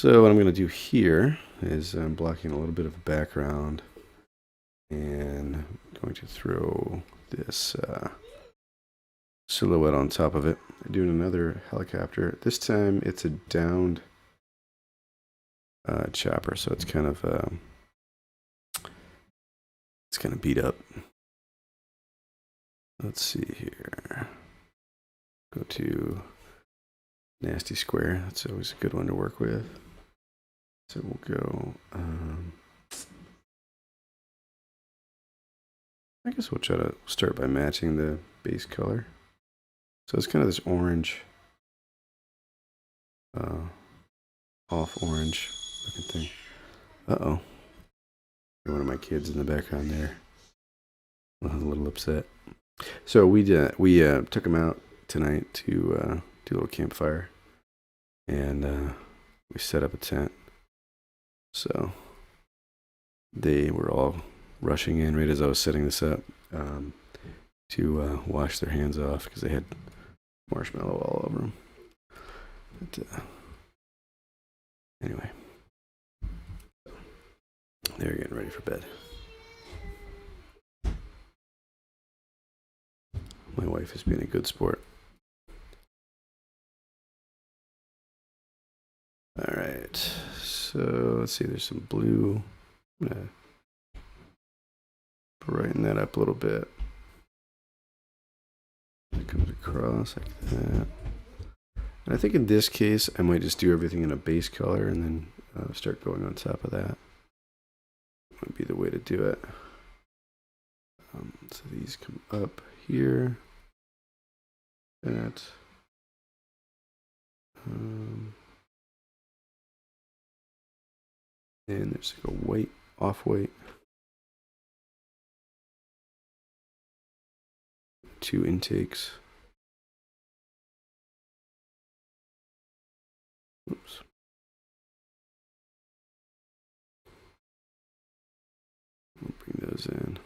So what I'm going to do here is I'm blocking a little bit of a background and I'm going to throw this silhouette on top of it. I'm doing another helicopter. This time it's a downed chopper, so it's kind of beat up. Let's see here. Go to nasty square. That's always a good one to work with. So we'll go. I guess we'll try to start by matching the base color. So it's kind of this orange, off orange looking thing. Uh-oh. One of my kids in the background there. A little upset. So we took them out tonight to do a little campfire, and we set up a tent. So they were all rushing in right as I was setting this up to wash their hands off because they had marshmallow all over them. But, anyway, they're getting ready for bed. My wife is being a good sport. All right, so let's see, there's some blue. I'm gonna brighten that up a little bit. It comes across like that. And I think in this case, I might just do everything in a base color and then start going on top of that. Would be the way to do it. So these come up here. That. And there's like a white, off-white. 2 intakes. Oops. We'll bring those in.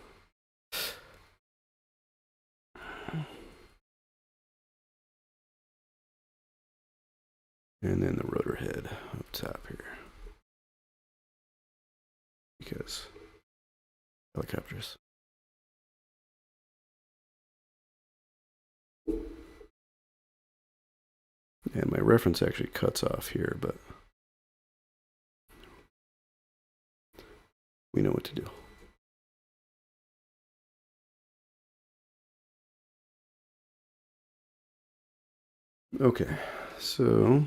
And then the rotor head up top here. Because helicopters. And my reference actually cuts off here, but we know what to do. Okay, so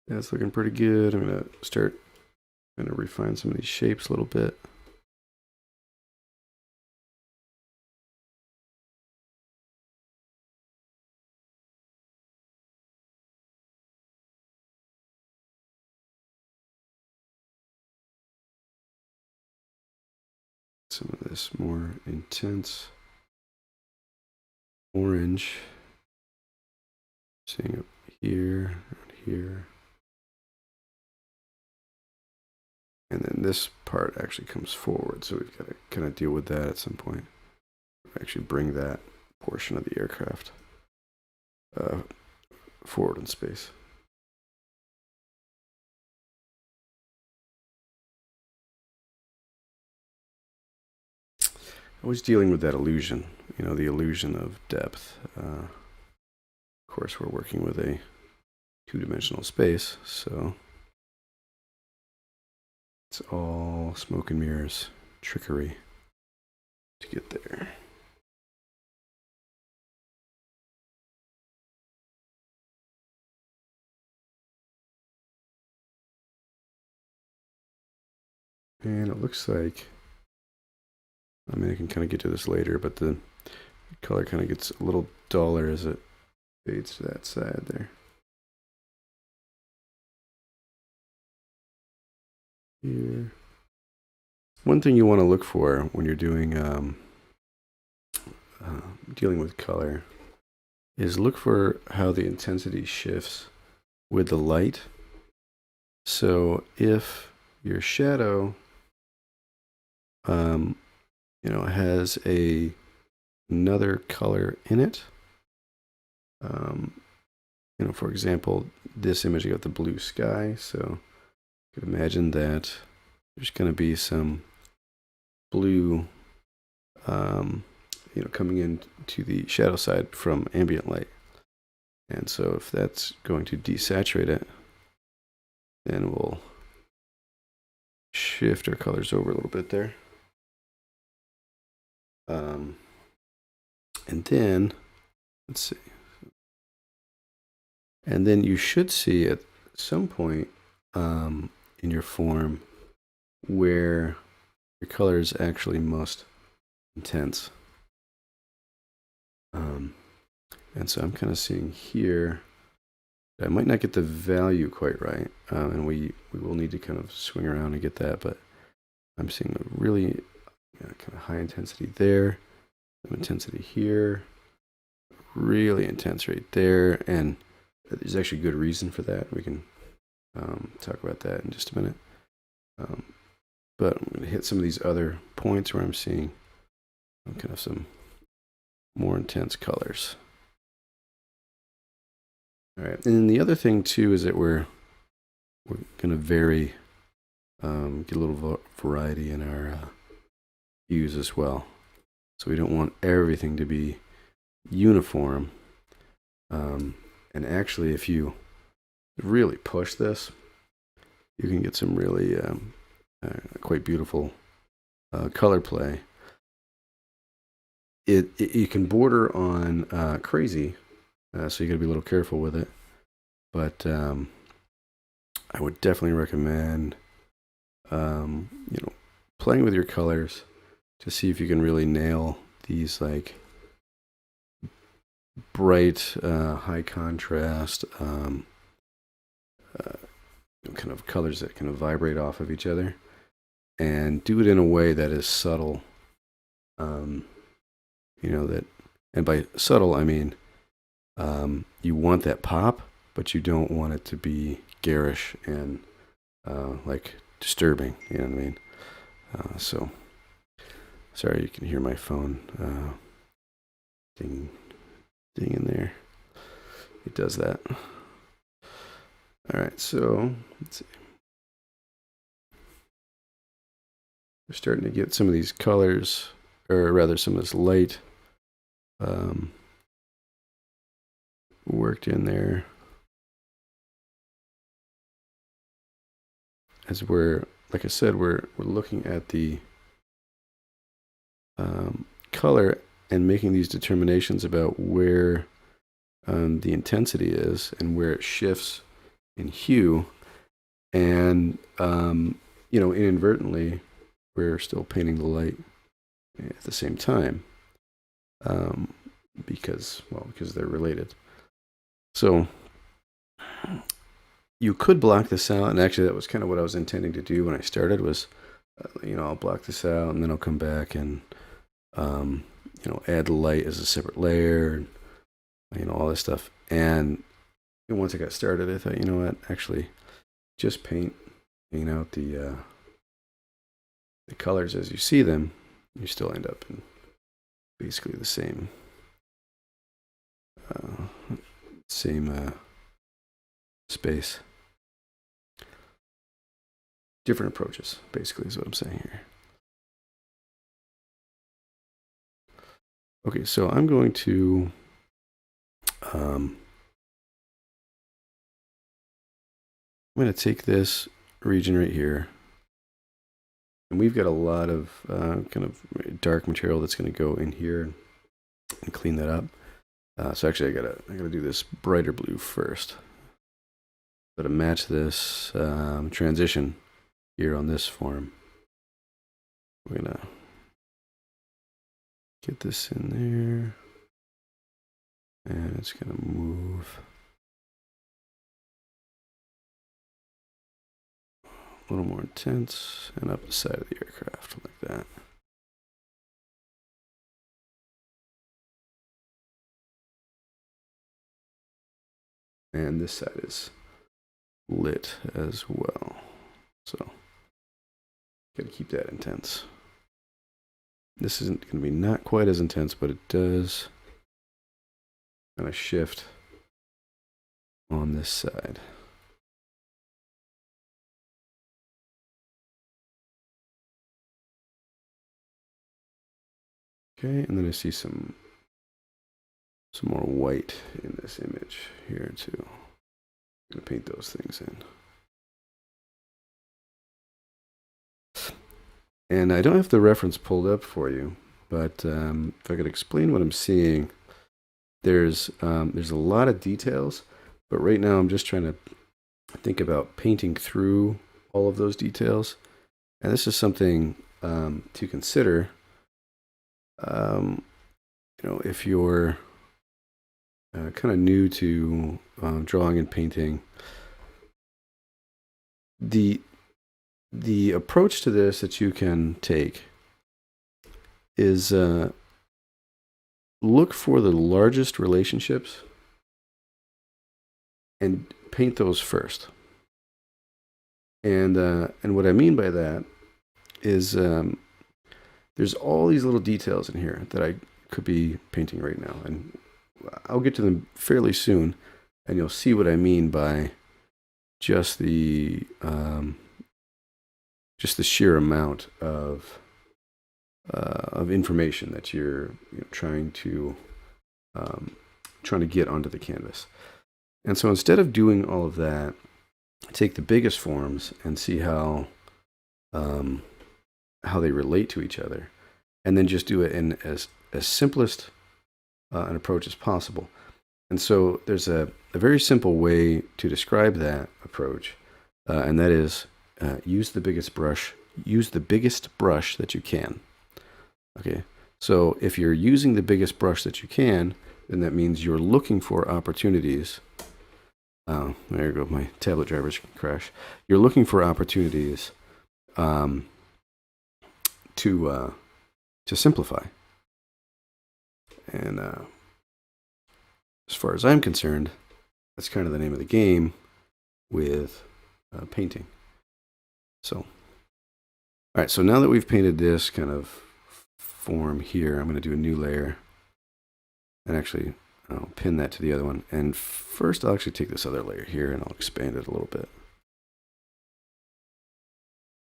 that's looking pretty good. I'm gonna start refine some of these shapes a little bit. Some of this more intense orange. Seeing up here, and here. And then this part actually comes forward, so we've got to kind of deal with that at some point. Actually bring that portion of the aircraft forward in space. Always dealing with that illusion, the illusion of depth. Of course, we're working with a 2-dimensional space, so it's all smoke and mirrors, trickery to get there. And it looks like, I can kind of get to this later, but the color kind of gets a little duller as it fades to that side there. Here. One thing you want to look for when you're doing dealing with color is look for how the intensity shifts with the light. So if your shadow has another color in it, and for example, this image, I got the blue sky. So you can imagine that there's going to be some blue, coming into the shadow side from ambient light. And so if that's going to desaturate it, then we'll shift our colors over a little bit there. And then, let's see. And then you should see at some point in your form where your color is actually most intense. And so I'm kind of seeing here, I might not get the value quite right, and we will need to kind of swing around and get that, but I'm seeing a really kind of high intensity there, some intensity here, really intense right there, and there's actually good reason for that. We can talk about that in just a minute. But I'm going to hit some of these other points where I'm seeing kind of some more intense colors. All right, and then the other thing too is that we're going to vary, get a little variety in our hues as well. So we don't want everything to be uniform. And actually, if you really push this, you can get some really quite beautiful color play. It can border on crazy, so you got to be a little careful with it. But I would definitely recommend, playing with your colors to see if you can really nail these like bright, high contrast, kind of colors that kind of vibrate off of each other, and do it in a way that is subtle. And by subtle, I mean you want that pop, but you don't want it to be garish and like disturbing. You know what I mean? So, sorry, you can hear my phone ding in there. It does that. All right, so let's see. We're starting to get some of these colors, or rather some of this light worked in there. As we're, like I said, we're looking at the color and making these determinations about where the intensity is and where it shifts in hue. And, inadvertently, we're still painting the light at the same time, because they're related. So you could block this out, and actually that was kind of what I was intending to do when I started was, I'll block this out and then I'll come back and, add the light as a separate layer, and, all this stuff. And once I got started, I thought, you know what, actually just paint out the colors as you see them. You still end up in basically the same space. Different approaches, basically, is what I'm saying here. Okay, so I'm going to I'm going to take this region right here, and we've got a lot of kind of dark material that's going to go in here and clean that up. So actually, I gotta do this brighter blue first. So to match this transition here on this form, we're gonna get this in there, and it's gonna move a little more intense and up the side of the aircraft like that. And this side is lit as well. So, gotta keep that intense. This isn't going to be not quite as intense, but it does kind of shift on this side. Okay, and then I see some more white in this image here too. I'm gonna paint those things in. And I don't have the reference pulled up for you, but if I could explain what I'm seeing, there's a lot of details, but right now I'm just trying to think about painting through all of those details. And this is something to consider. If you're kind of new to drawing and painting, the approach to this that you can take is look for the largest relationships and paint those first. And what I mean by that is there's all these little details in here that I could be painting right now, and I'll get to them fairly soon, and you'll see what I mean by just the sheer amount of information that you're trying to get onto the canvas. And so instead of doing all of that, take the biggest forms and see how they relate to each other, and then just do it in as simplest an approach as possible. And so there's a very simple way to describe that approach, and that is use the biggest brush. Use the biggest brush that you can. Okay, so if you're using the biggest brush that you can, then that means you're looking for opportunities. Oh, there you go. My tablet drivers crash. You're looking for opportunities to simplify. And as far as I'm concerned, that's kind of the name of the game with painting. So, all right. So now that we've painted this kind of form here, I'm going to do a new layer, and actually I'll pin that to the other one. And first I'll actually take this other layer here and I'll expand it a little bit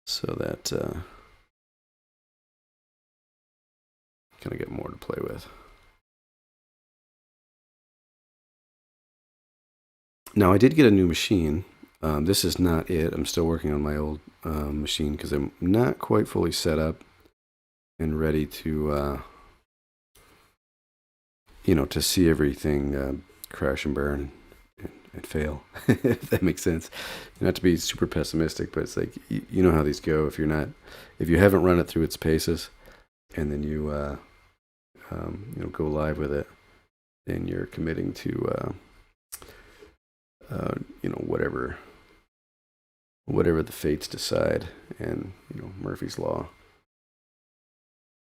so that kind of get more to play with. Now I did get a new machine. This is not it. I'm still working on my old machine because I'm not quite fully set up and ready to to see everything crash and burn and fail, if that makes sense. Not to be super pessimistic, but it's like, you know how these go. If you haven't run it through its paces, and then you go live with it, then you're committing to whatever the fates decide, and Murphy's Law.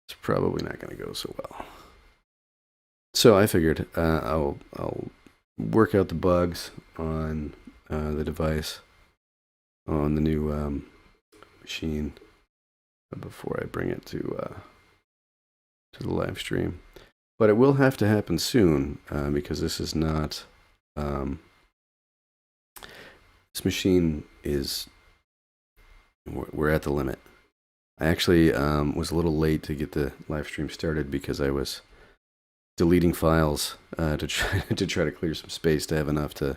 It's probably not going to go so well. So I figured I'll work out the bugs on the device, on the new machine, before I bring it to the live stream. But it will have to happen soon because this is not. This machine is. We're at the limit. I actually was a little late to get the live stream started because I was deleting files to try to clear some space to have enough to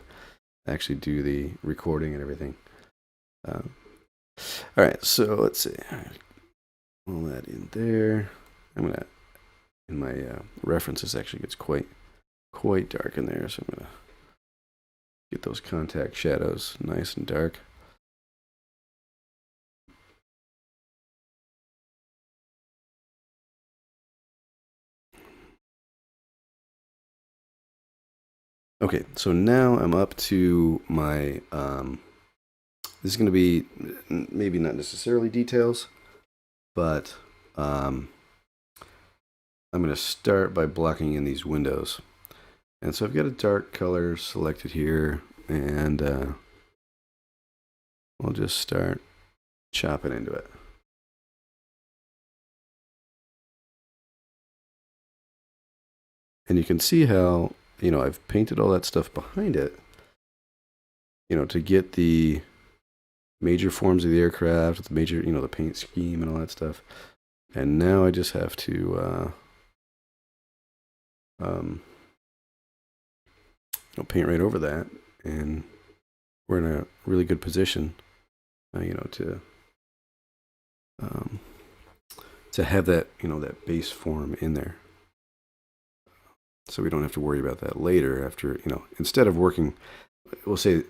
actually do the recording and everything. All right, so let's see. All that in there. In my references actually gets quite dark in there, so I'm gonna get those contact shadows nice and dark. Okay, so now I'm up to my, this is going to be maybe not necessarily details, but I'm going to start by blocking in these windows. And so I've got a dark color selected here, and I'll just start chopping into it. And you can see how, I've painted all that stuff behind it, to get the major forms of the aircraft, the major, the paint scheme and all that stuff. And now I just have to paint right over that, and we're in a really good position, to have that, that base form in there. So we don't have to worry about that later after, instead of working, we'll say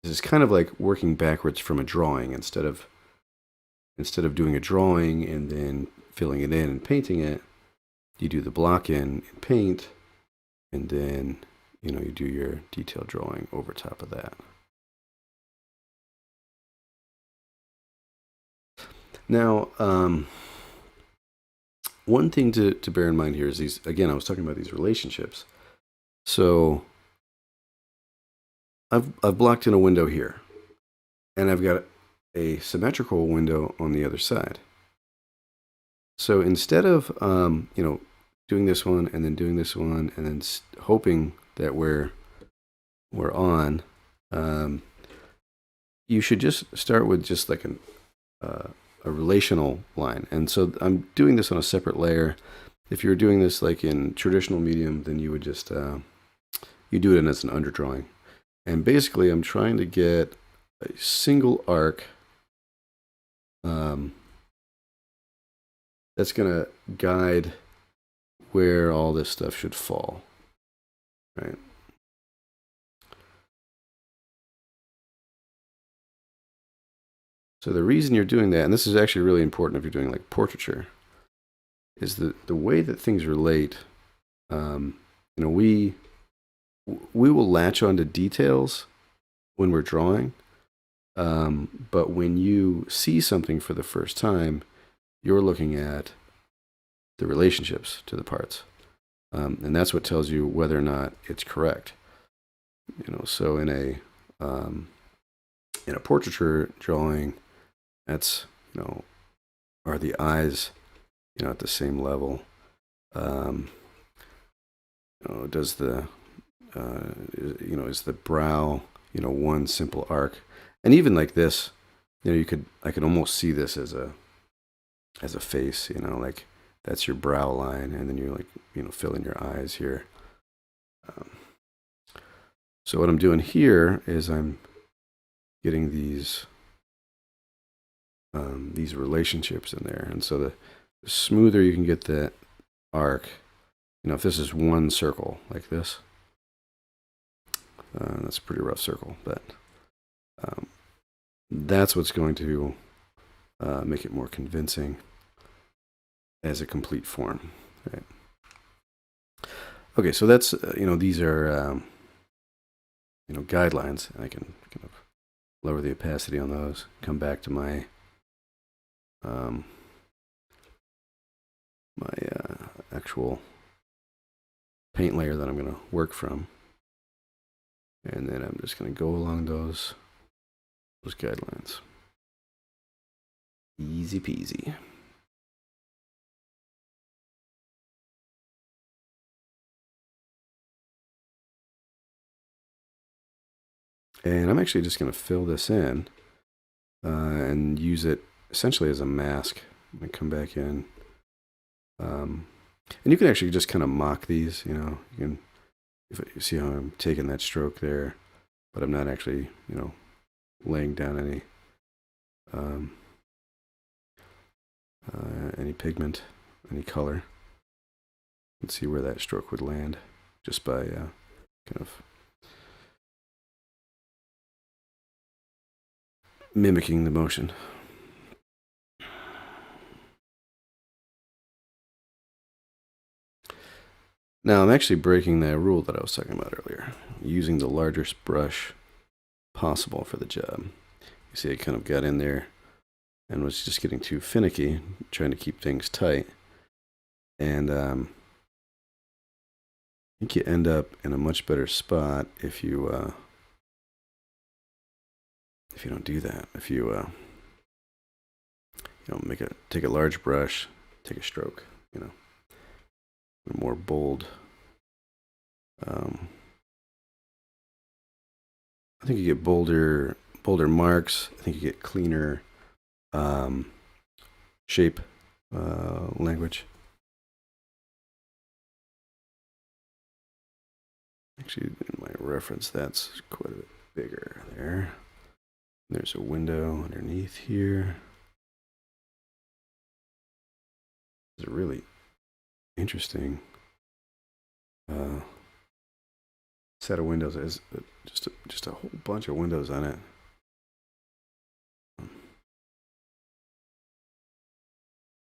this is kind of like working backwards from a drawing. Instead of doing a drawing and then filling it in and painting it, you do the block in paint, and then, you do your detail drawing over top of that. Now, one thing to bear in mind here is these, again, I was talking about these relationships. So I've blocked in a window here, and I've got a symmetrical window on the other side. So instead of, doing this one and then doing this one and then hoping that we're on, you should just start with just like a relational line. And so I'm doing this on a separate layer. If you're doing this like in traditional medium, then you would just, you do it as an underdrawing. And basically I'm trying to get a single arc that's going to guide where all this stuff should fall, right? So the reason you're doing that, and this is actually really important if you're doing like portraiture, is the way that things relate. We will latch onto details when we're drawing, but when you see something for the first time, you're looking at the relationships to the parts, and that's what tells you whether or not it's correct. So in a portraiture drawing, that's, are the eyes, at the same level? Does the, is the brow, one simple arc? And even like this, I could almost see this as a face, like that's your brow line, and then you're like, fill in your eyes here. So what I'm doing here is I'm getting these relationships in there, and so the smoother you can get that arc, if this is one circle like this, that's a pretty rough circle, but that's what's going to make it more convincing as a complete form, right? Okay, so that's, these are, guidelines. I can kind of lower the opacity on those, come back to my actual paint layer that I'm going to work from, and then I'm just going to go along those guidelines. Easy peasy. And I'm actually just going to fill this in and use it essentially as a mask. I'm going to come back in. And you can actually just kind of mock these, you can, if you see how I'm taking that stroke there, but I'm not actually, laying down any pigment, any color. You can see where that stroke would land just by kind of mimicking the motion. Now I'm actually breaking that rule that I was talking about earlier, using the largest brush possible for the job. You see I kind of got in there and was just getting too finicky, trying to keep things tight. And I think you end up in a much better spot if you don't do that. If you take a large brush, take a stroke, a more bold I think you get bolder marks. I think you get cleaner shape language. Actually, in my reference, that's quite a bit bigger there. There's a window underneath here. It's a really interesting set of windows. It's just a whole bunch of windows on it.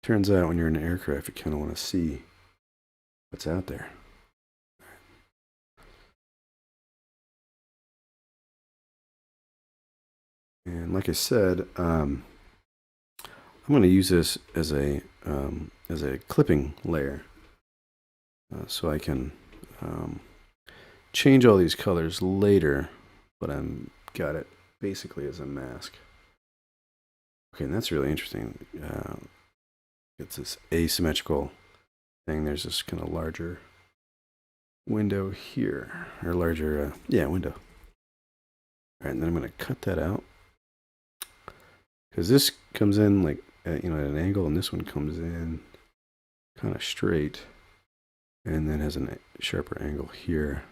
Turns out when you're in an aircraft, you kind of want to see what's out there. And like I said, I'm going to use this as a clipping layer, so I can change all these colors later, but I'm got it basically as a mask. Okay, and that's really interesting. It's this asymmetrical thing. There's this kind of larger window here, or larger, window. All right, and then I'm going to cut that out, because this comes in like at an angle, and this one comes in kind of straight, and then has a sharper angle here.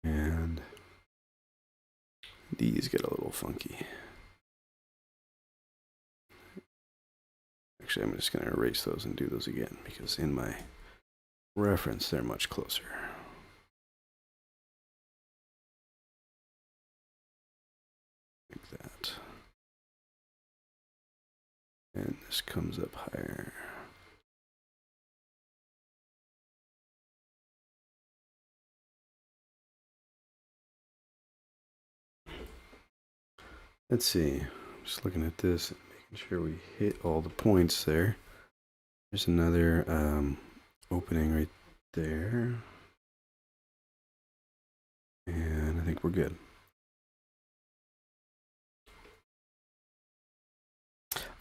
And these get a little funky. Actually, I'm just going to erase those and do those again, because in my reference, they're much closer. Like that. And this comes up higher. Let's see. I'm just looking at this and making sure we hit all the points there. There's another opening right there. And I think we're good.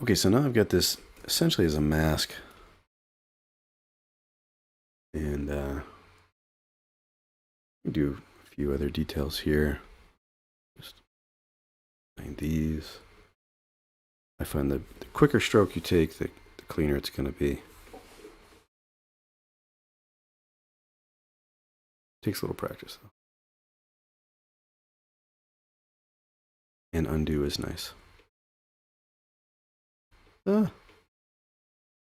Okay, so now I've got this essentially as a mask. And do a few other details here. Just find these. I find the quicker stroke you take, the cleaner it's going to be. Takes a little practice, though. And undo is nice.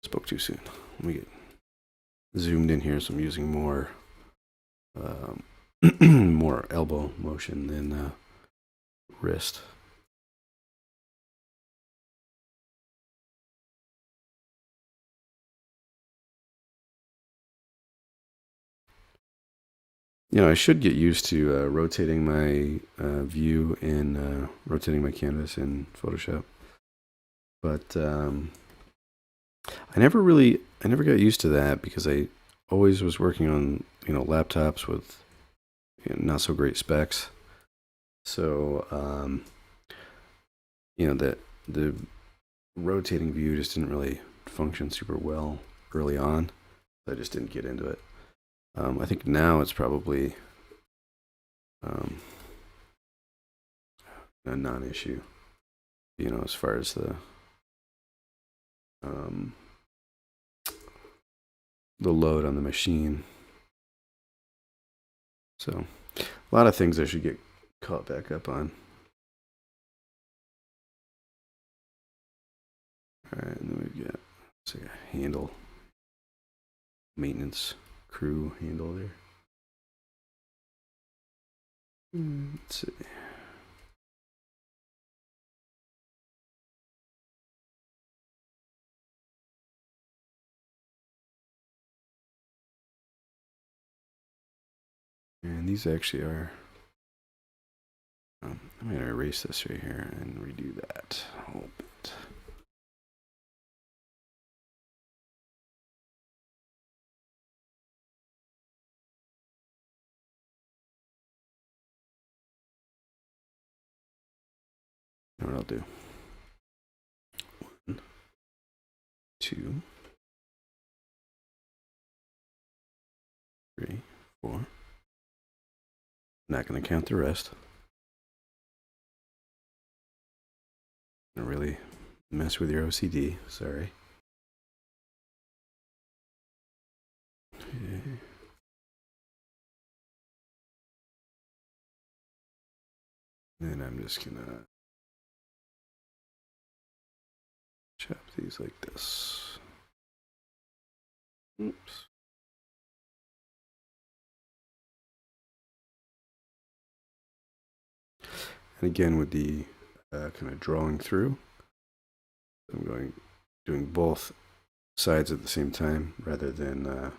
Spoke too soon. Let me get zoomed in here, so I'm using more more elbow motion than wrist. I should get used to rotating my view and rotating my canvas in Photoshop. But I never got used to that, because I always was working on, laptops with not so great specs. So, that the rotating view just didn't really function super well early on. I just didn't get into it. I think now it's probably a non-issue, as far as the load on the machine. So a lot of things I should get caught back up on. All right, and then we've got a handle, maintenance crew handle there. Let's see. And these actually are, I'm going to erase this right here and redo that a little bit. know what I'll do. 1, 2, 3, 4. Not going to count the rest. Gonna really mess with your OCD. Sorry. Okay. Then I'm just gonna chop these like this. Oops. And again, with the kind of drawing through, I'm doing both sides at the same time rather than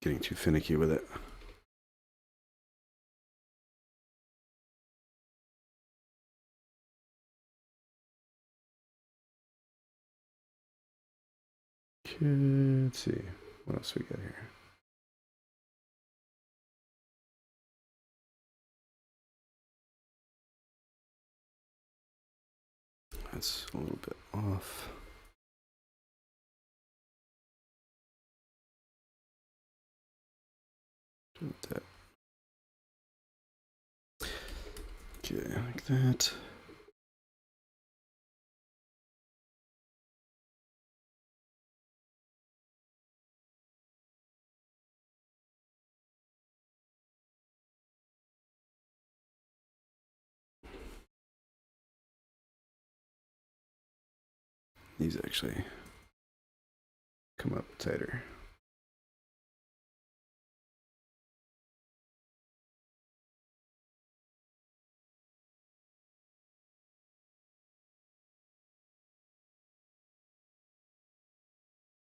getting too finicky with it. Okay, let's see what else we got here. That's a little bit off. That. Okay, like that. These actually come up tighter.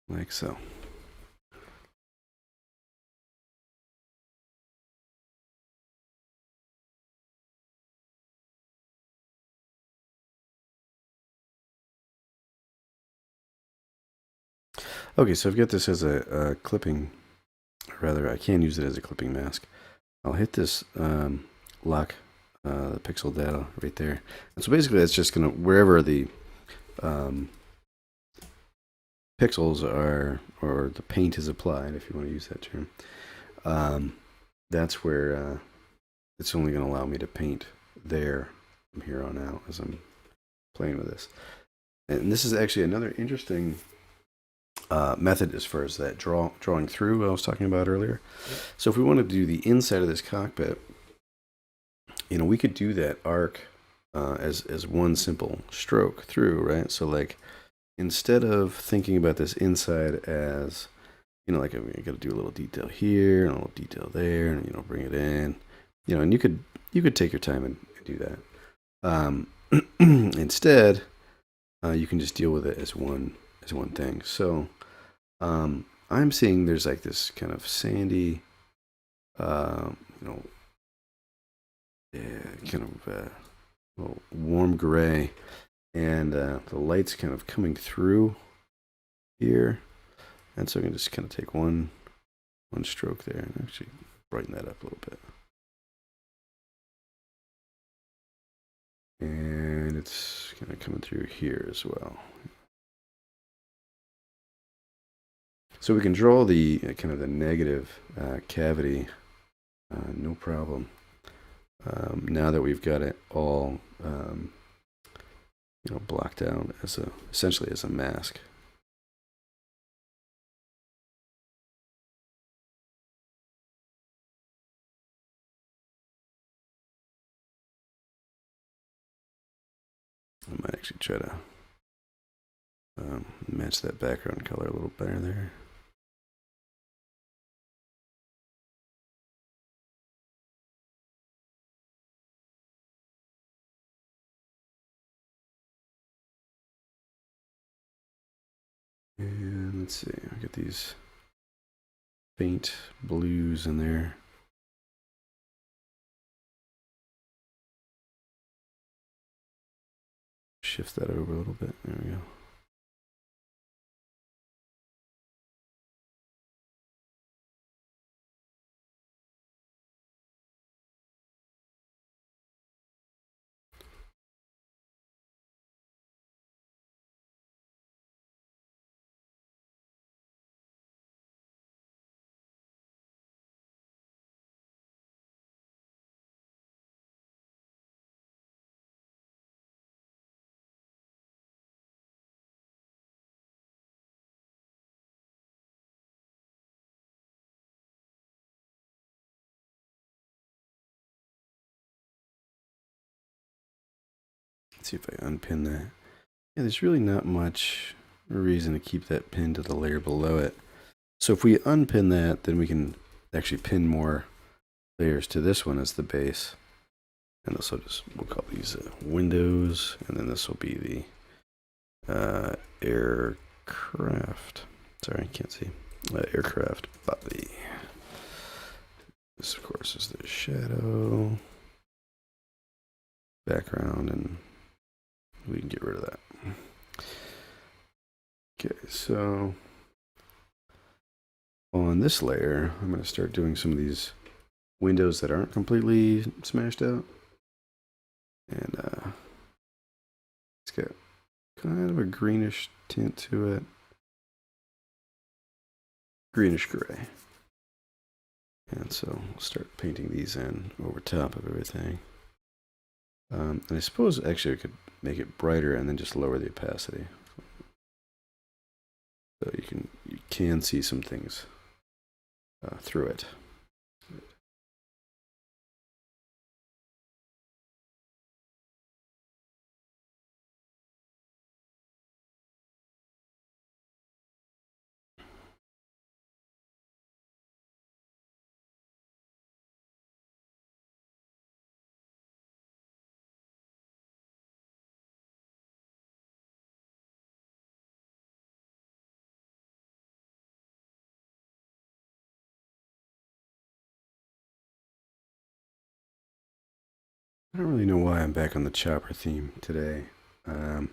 Like so. Okay, so I've got this as a clipping, rather I can use it as a clipping mask. I'll hit this lock the pixel data right there. And so basically that's just gonna, wherever the pixels are, or the paint is applied, if you want to use that term, that's where it's only going to allow me to paint there from here on out as I'm playing with this. And this is actually another interesting method as far as that drawing through I was talking about earlier. So if we want to do the inside of this cockpit, we could do that arc as one simple stroke through, right? So like, instead of thinking about this inside as, like I got to do a little detail here and a little detail there, and bring it in, and you could take your time and do that. Instead, you can just deal with it as one thing. So I'm seeing there's like this kind of sandy, kind of warm gray, and the light's kind of coming through here, and so I can just kind of take one stroke there and actually brighten that up a little bit. And it's kind of coming through here as well. So we can draw the kind of the negative cavity, no problem. Now that we've got it all, blocked out essentially as a mask. I might actually try to match that background color a little better there. And let's see, I get these faint blues in there. Shift that over a little bit. There we go. Let's see if I unpin that. Yeah, there's really not much reason to keep that pinned to the layer below it. So if we unpin that, then we can actually pin more layers to this one as the base. And this will just, we'll call these windows, and then this will be the aircraft. Sorry, I can't see. Aircraft body. This, of course, is the shadow background, and we can get rid of that. Okay, so on this layer, I'm going to start doing some of these windows that aren't completely smashed out. And it's got kind of a greenish tint to it. Greenish gray. And so we'll start painting these in over top of everything. And I suppose actually I could make it brighter and then just lower the opacity. So you can see some things through it. I don't really know why I'm back on the chopper theme today. You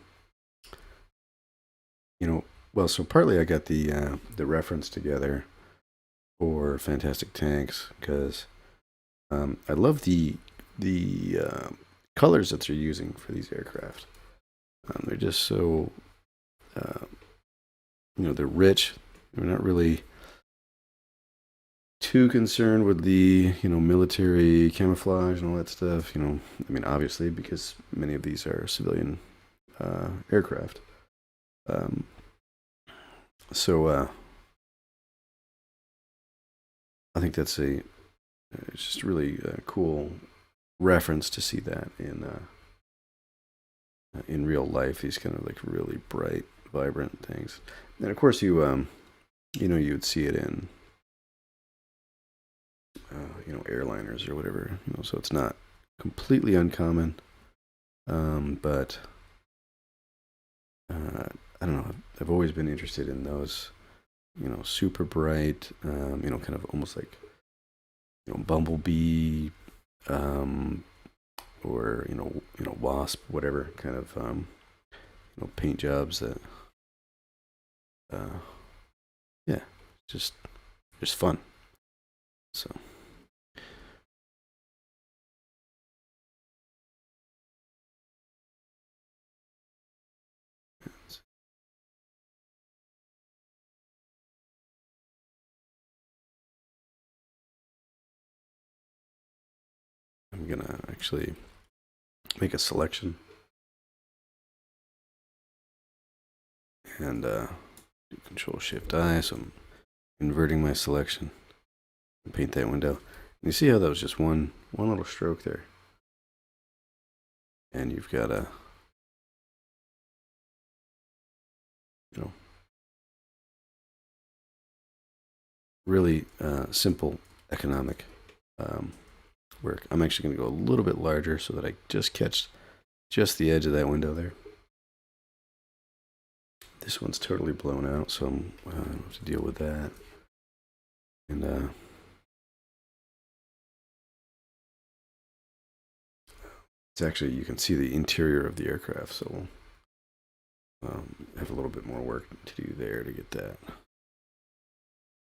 know, well, so partly I got the reference together for Fantastic Tanks because I love the colors that they're using for these aircraft. They're just so you know, they're rich. They're not really too concerned with the, you know, military camouflage and all that stuff. You know, I mean, obviously because many of these are civilian aircraft. So I think that's it's just really cool reference to see that in real life. These kind of like really bright, vibrant things, and of course you know, you would see it in you know, airliners or whatever. You know, so it's not completely uncommon, but I don't know. I've always been interested in those, you know, super bright, you know, kind of almost like, you know, bumblebee, or you know, wasp, whatever kind of you know, paint jobs that, yeah, just fun. So. I'm gonna actually make a selection and do Control Shift I. So I'm inverting my selection and paint that window. And you see how that was just one little stroke there, and you've got a, you know, really simple economic work. I'm actually going to go a little bit larger so that I just catch just the edge of that window there. This one's totally blown out, so I'm going to have to deal with that. And it's actually, you can see the interior of the aircraft, so we'll have a little bit more work to do there to get that.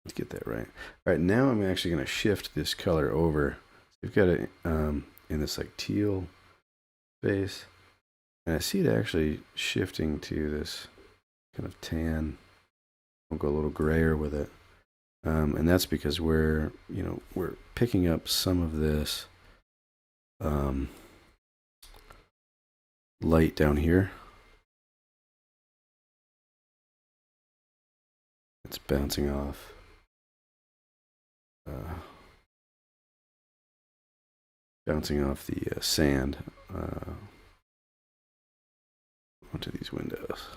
Let's get that right. All right, now I'm actually going to shift this color over. We've got it in this like teal base, and I see it actually shifting to this kind of tan. I'll go a little grayer with it, and that's because we're picking up some of this light down here. It's bouncing off. Bouncing off the sand onto these windows.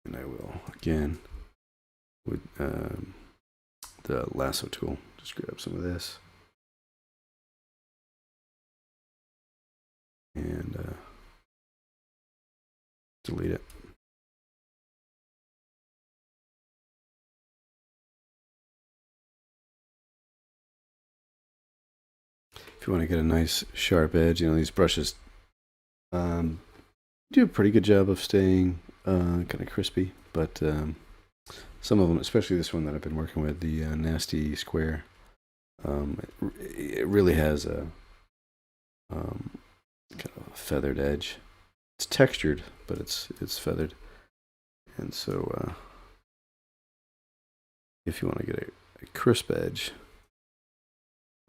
And I will, again, with the lasso tool, just grab some of this. And delete it. If you want to get a nice sharp edge, these brushes do a pretty good job of staying kind of crispy, but some of them, especially this one that I've been working with, the Nasty Square, it really has a kind of a feathered edge. It's textured, but it's feathered. And so if you want to get a crisp edge,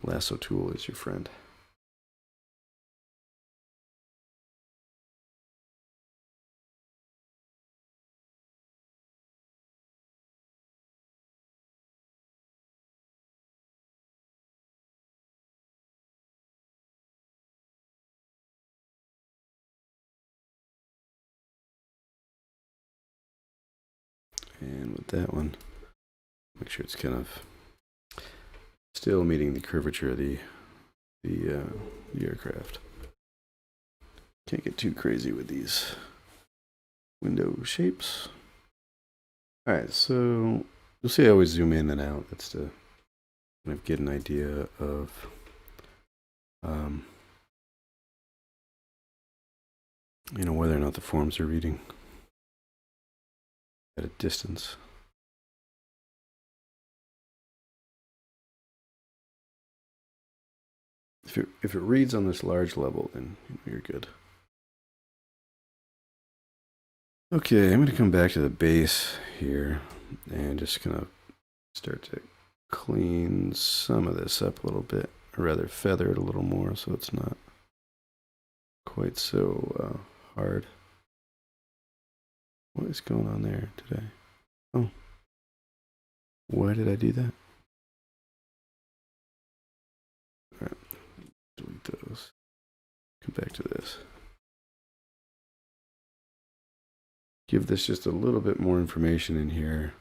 lasso tool is your friend. And with that one, make sure it's kind of still meeting the curvature of the aircraft. Can't get too crazy with these window shapes. All right, so you'll see I always zoom in and out. That's to kind of get an idea of whether or not the forms are reading at a distance. If it reads on this large level, then you're good. Okay, I'm going to come back to the base here and just kind of start to clean some of this up a little bit, or rather feather it a little more so it's not quite so hard. What is going on there today? Oh, why did I do that? All right, delete those. Come back to this. Give this just a little bit more information in here.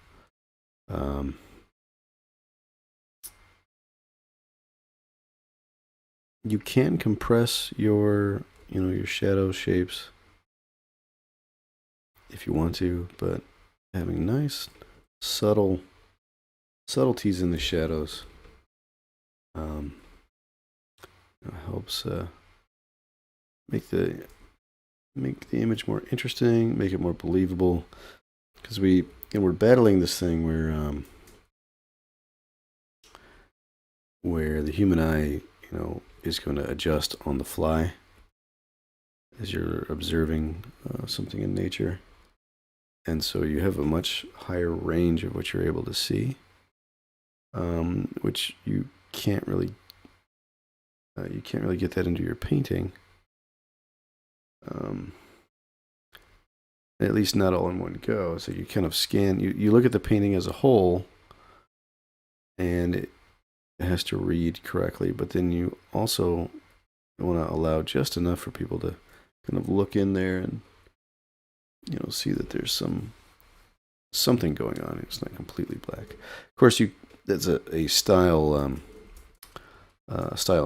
You can compress your shadow shapes if you want to, but having nice subtleties in the shadows helps make the image more interesting, make it more believable, because we're battling this thing where the human eye is going to adjust on the fly as you're observing something in nature. And so you have a much higher range of what you're able to see, which you can't really get that into your painting. At least not all in one go. So you kind of scan, you look at the painting as a whole, and it has to read correctly, but then you also want to allow just enough for people to kind of look in there and see that there's something going on. It's not completely black. Of course, that's a style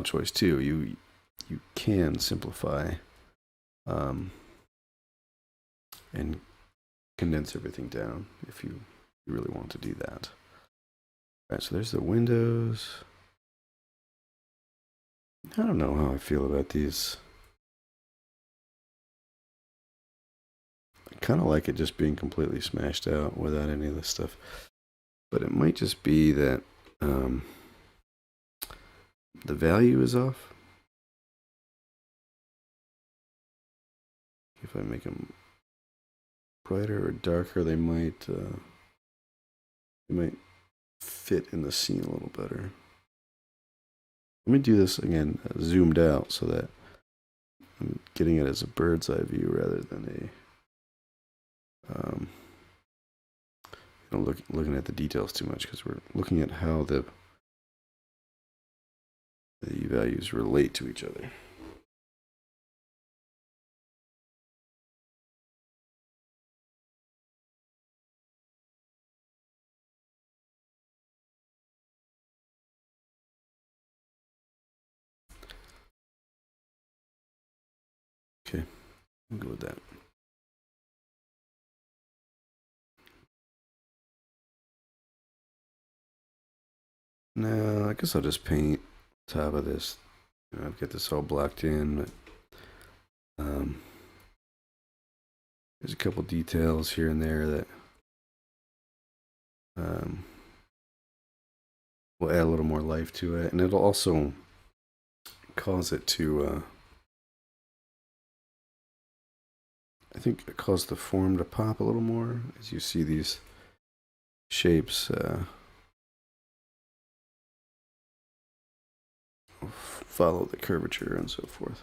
choice too. You can simplify and condense everything down if you really want to do that. All right, so there's the windows. I don't know how I feel about these. I kind of like it just being completely smashed out without any of this stuff. But it might just be that the value is off. If I make them brighter or darker, they might fit in the scene a little better. Let me do this again, zoomed out, so that I'm getting it as a bird's eye view rather than looking at the details too much, because we're looking at how the values relate to each other. Okay, I'll go with that. Now, I guess I'll just paint top of this. I've got this all blocked in, but there's a couple details here and there that will add a little more life to it, and it'll also cause it to, I think it caused the form to pop a little more as you see these shapes follow the curvature and so forth.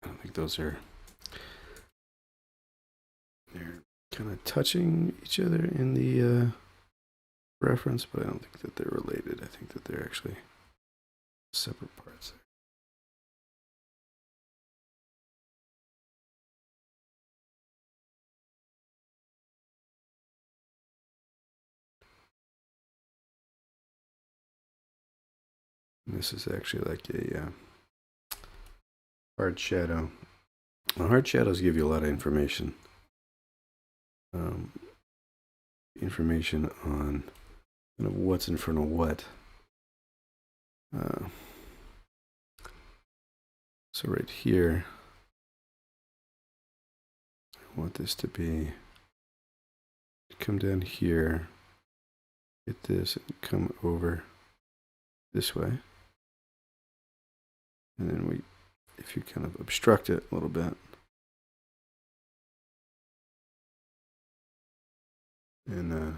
I don't think those are, they're kind of touching each other in the reference, but I don't think that they're related. I think that they're actually separate parts. And this is actually like a hard shadow. Well, hard shadows give you a lot of information. Information on kind of what's in front of what. So right here, I want this to be, come down here, hit this, and come over this way. And then if you kind of obstruct it a little bit, and you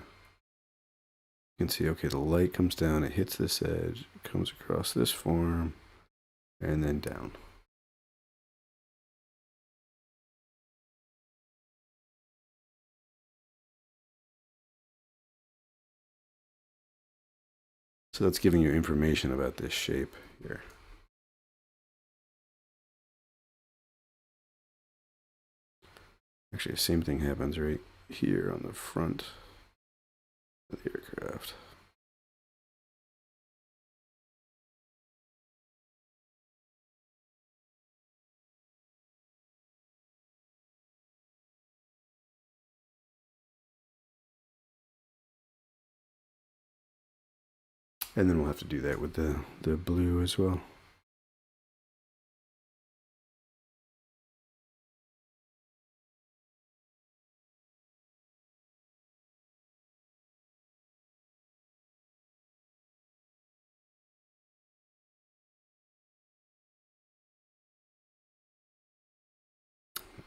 can see, okay, the light comes down, it hits this edge, comes across this form, and then down. So that's giving you information about this shape here. Actually, the same thing happens right here on the front of the aircraft. And then we'll have to do that with the blue as well.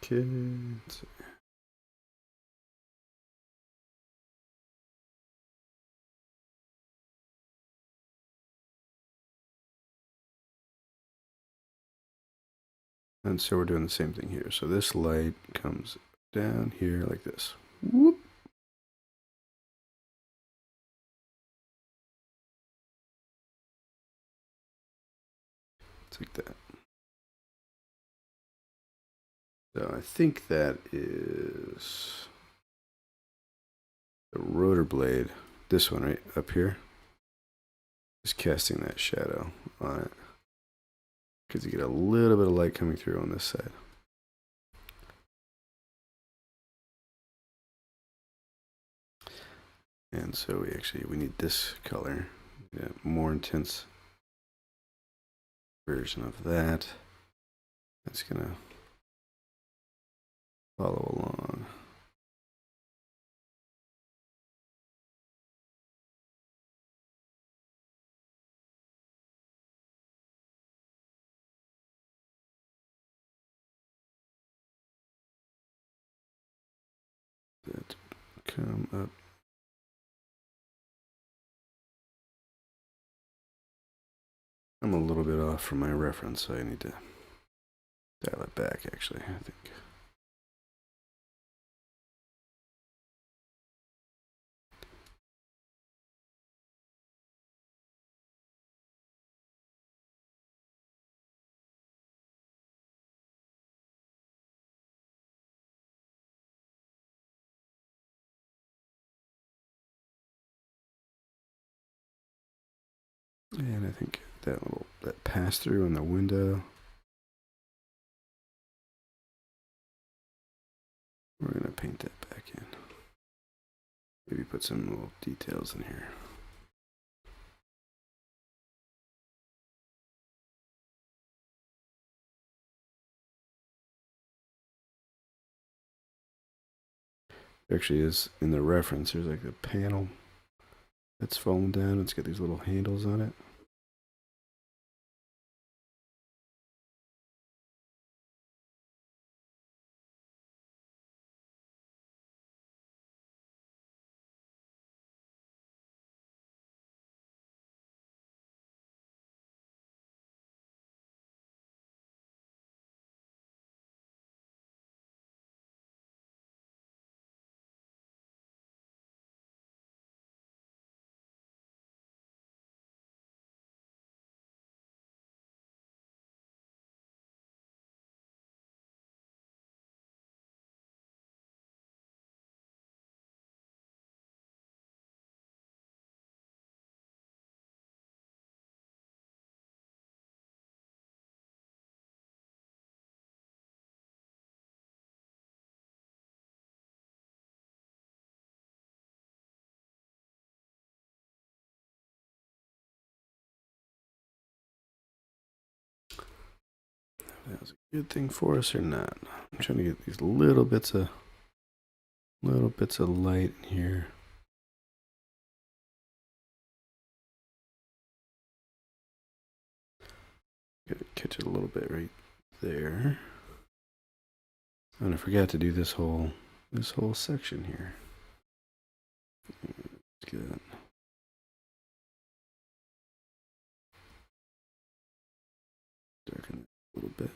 kids. And so we're doing the same thing here. So this light comes down here like this. Whoop. It's like that. So I think that is the rotor blade. This one right up here. Just casting that shadow on it. Because you get a little bit of light coming through on this side. And so we need this color. Yeah, more intense version of that. That's gonna follow along. That come up. I'm a little bit off from my reference, so I need to dial it back, actually, I think. And I think that pass through in the window, we're gonna paint that back in. Maybe put some little details in here. There actually is in the reference, there's like a panel that's fallen down. It's got these little handles on it. That was a good thing for us or not. I'm trying to get these little bits of light in here. Gotta catch it a little bit right there. And I forgot to do this whole section here. Good. Darken it a little bit.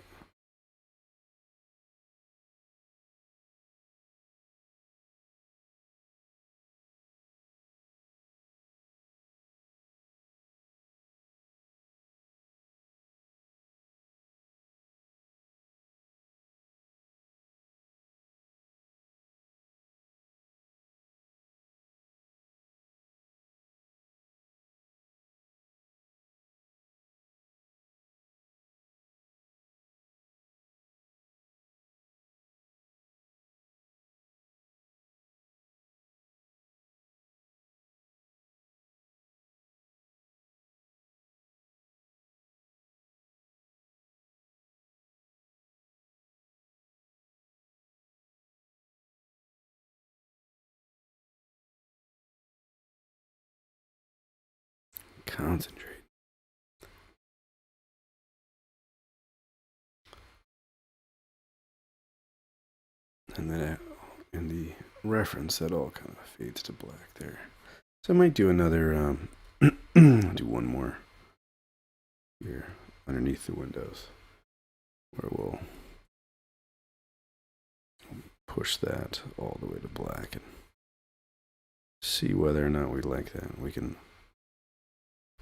Concentrate. And then in the reference, that all kind of fades to black there. So I might do another, do one more here underneath the windows where we'll push that all the way to black and see whether or not we like that. We can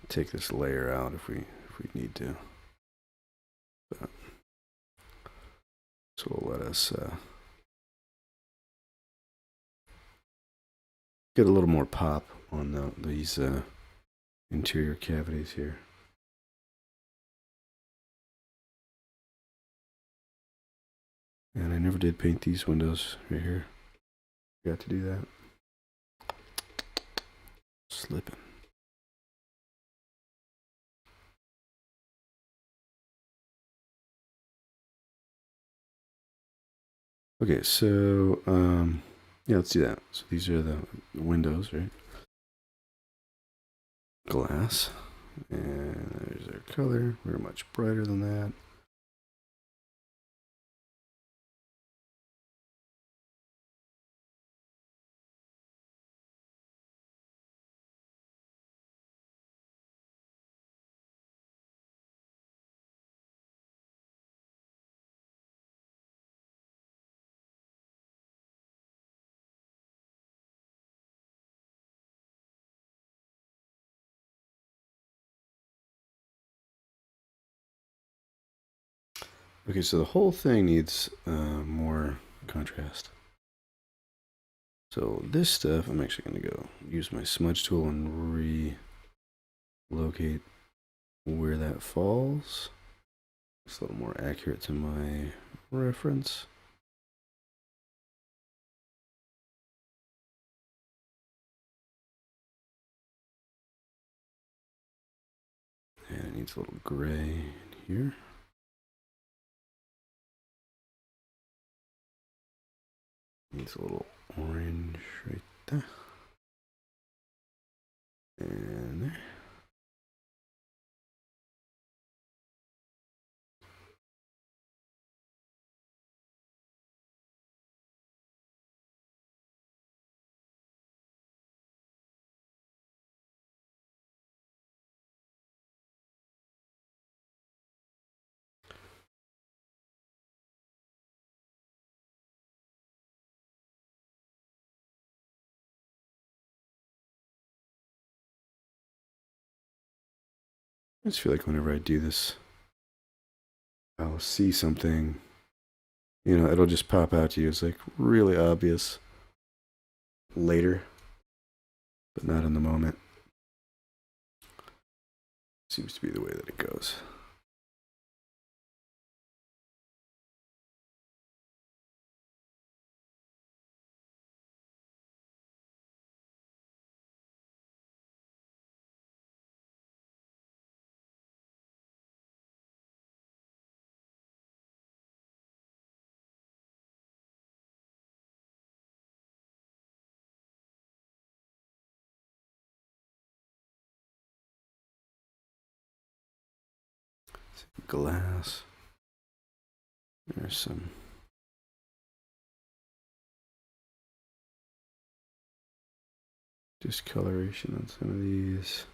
take this layer out if we need to. But, so we'll let us get a little more pop on these interior cavities here. And I never did paint these windows right here. Forgot to do that. Slipping. Okay, so yeah, let's do that. So these are the windows, right? Glass. And there's our color. We're much brighter than that. Okay, so the whole thing needs more contrast. So this stuff, I'm actually going to go use my smudge tool and relocate where that falls. It's a little more accurate to my reference. And it needs a little gray in here. Needs a little orange right there. And there. I just feel like whenever I do this, I'll see something, you know, it'll just pop out to you. It's like really obvious later, but not in the moment. Seems to be the way that it goes. Glass. There's some discoloration on some of these.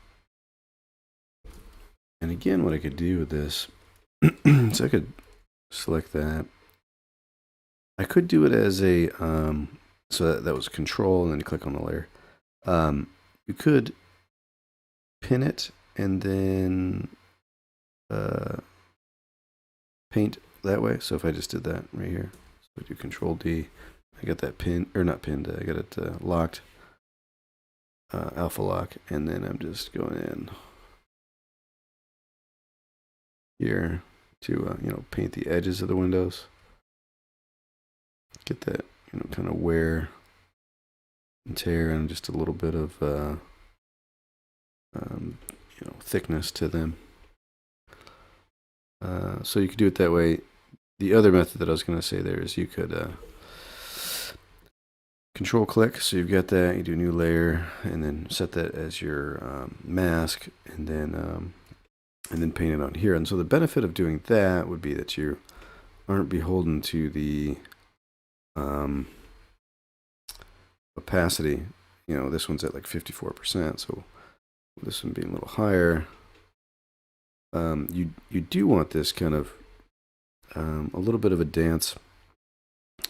And again, what I could do with this, so I could select that. I could do it as a, so that was control and then click on the layer. You could pin it and then paint that way. So if I just did that right here, so I do Control D, I got that pin, or not pinned, I got it locked, alpha lock, and then I'm just going in here to, you know, paint the edges of the windows. Get that, you know, kind of wear and tear and just a little bit of, you know, thickness to them. So you could do it that way. The other method that I was going to say there is you could control click. So you've got that, you do new layer, and then set that as your mask, and then paint it on here. And so the benefit of doing that would be that you aren't beholden to the opacity, you know, this one's at like 54%, so this one being a little higher. You do want this kind of a little bit of a dance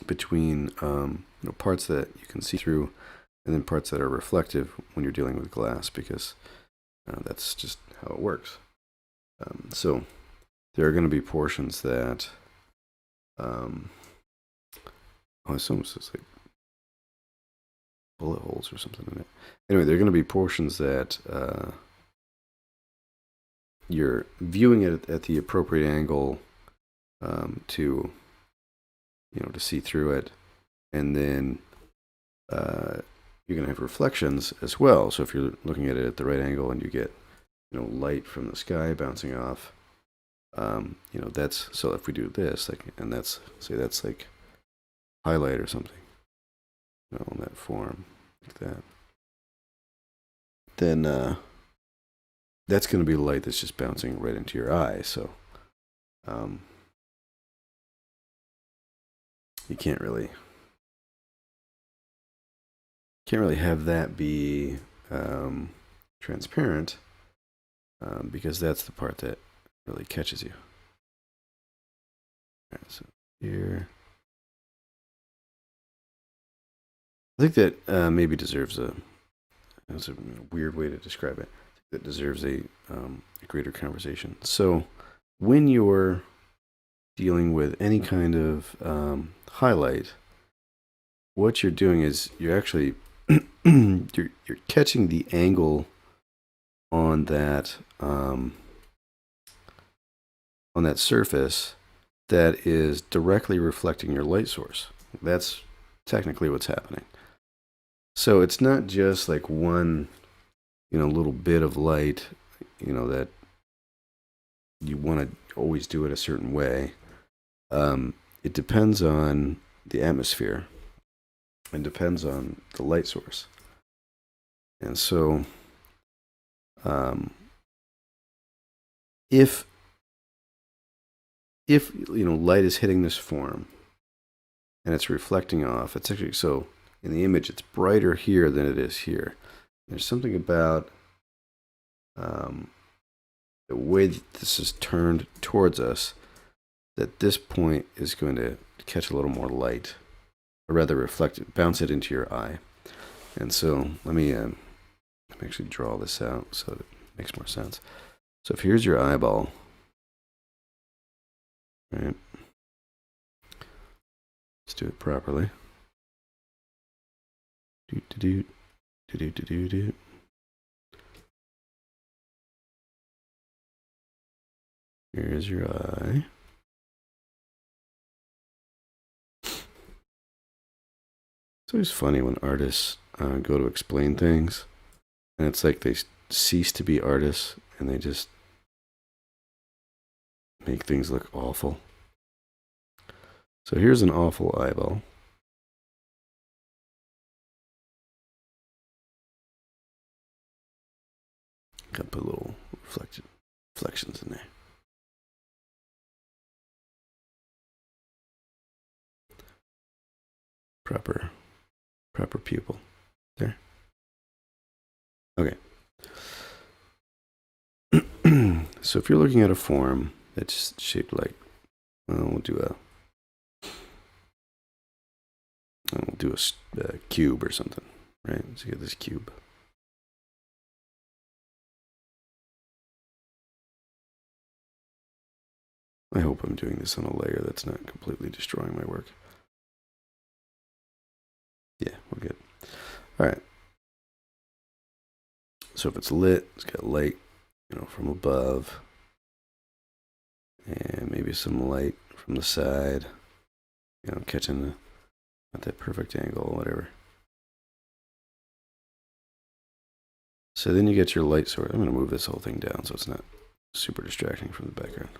between you know, parts that you can see through and then parts that are reflective when you're dealing with glass, because that's just how it works. So there are going to be portions that it's almost just like bullet holes or something in it. Anyway, there are going to be portions that you're viewing it at the appropriate angle to, you know, to see through it, and then you're going to have reflections as well. So if you're looking at it at the right angle and you get, you know, light from the sky bouncing off, you know, that's, so if we do this, like, and that's, say that's like highlight or something, you know, in that form, like that, then that's going to be light that's just bouncing right into your eye. So you can't really have that be transparent, because that's the part that really catches you. All right, so here, I think that maybe deserves that's a weird way to describe it. That deserves a greater conversation. So when you're dealing with any kind of highlight, what you're doing is you're actually you're catching the angle on that surface that is directly reflecting your light source. That's technically what's happening. So it's not just like one, you know, little bit of light, you know, that you want to always do it a certain way. It depends on the atmosphere and depends on the light source. And so if you know, light is hitting this form and it's reflecting off, it's actually, so in the image it's brighter here than it is here. There's something about the way that this is turned towards us, that this point is going to catch a little more light, or rather reflect it, bounce it into your eye. And so let me actually draw this out so it makes more sense. So if here's your eyeball, right? Let's do it properly. Do. Here's your eye. It's always funny when artists go to explain things, and it's like they cease to be artists and they just make things look awful. So here's an awful eyeball. Gotta put little reflections in there. Proper pupil there. Okay. So if you're looking at a form that's shaped like, well, we'll do a cube or something, right? So you get this cube. I hope I'm doing this on a layer that's not completely destroying my work. Yeah, we're good. All right. So if it's lit, it's got light, you know, from above, and maybe some light from the side, you know, catching at that perfect angle or whatever. So then you get your light source. I'm going to move this whole thing down so it's not super distracting from the background.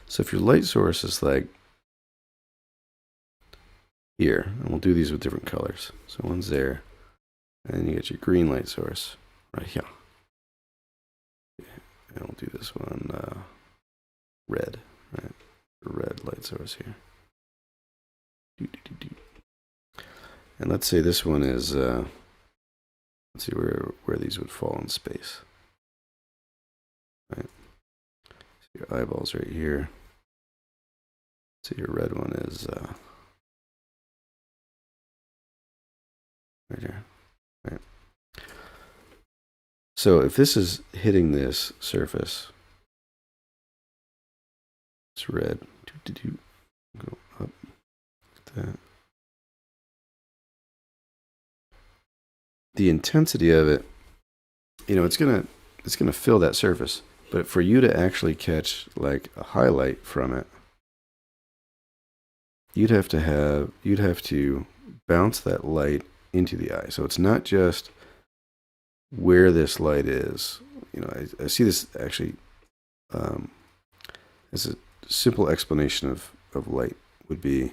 So if your light source is like here, and we'll do these with different colors. So one's there, and then you get your green light source right here. And we'll do this one red, right? red light source here. And let's say this one is, let's see where these would fall in space. Right. So your eyeball's right here. So your red one is right here. Right. So if this is hitting this surface, it's red. Go up like that. The intensity of it, you know, it's gonna fill that surface. But for you to actually catch like a highlight from it, you'd have to bounce that light into the eye. So it's not just where this light is. You know, I see this actually as a simple explanation of light would be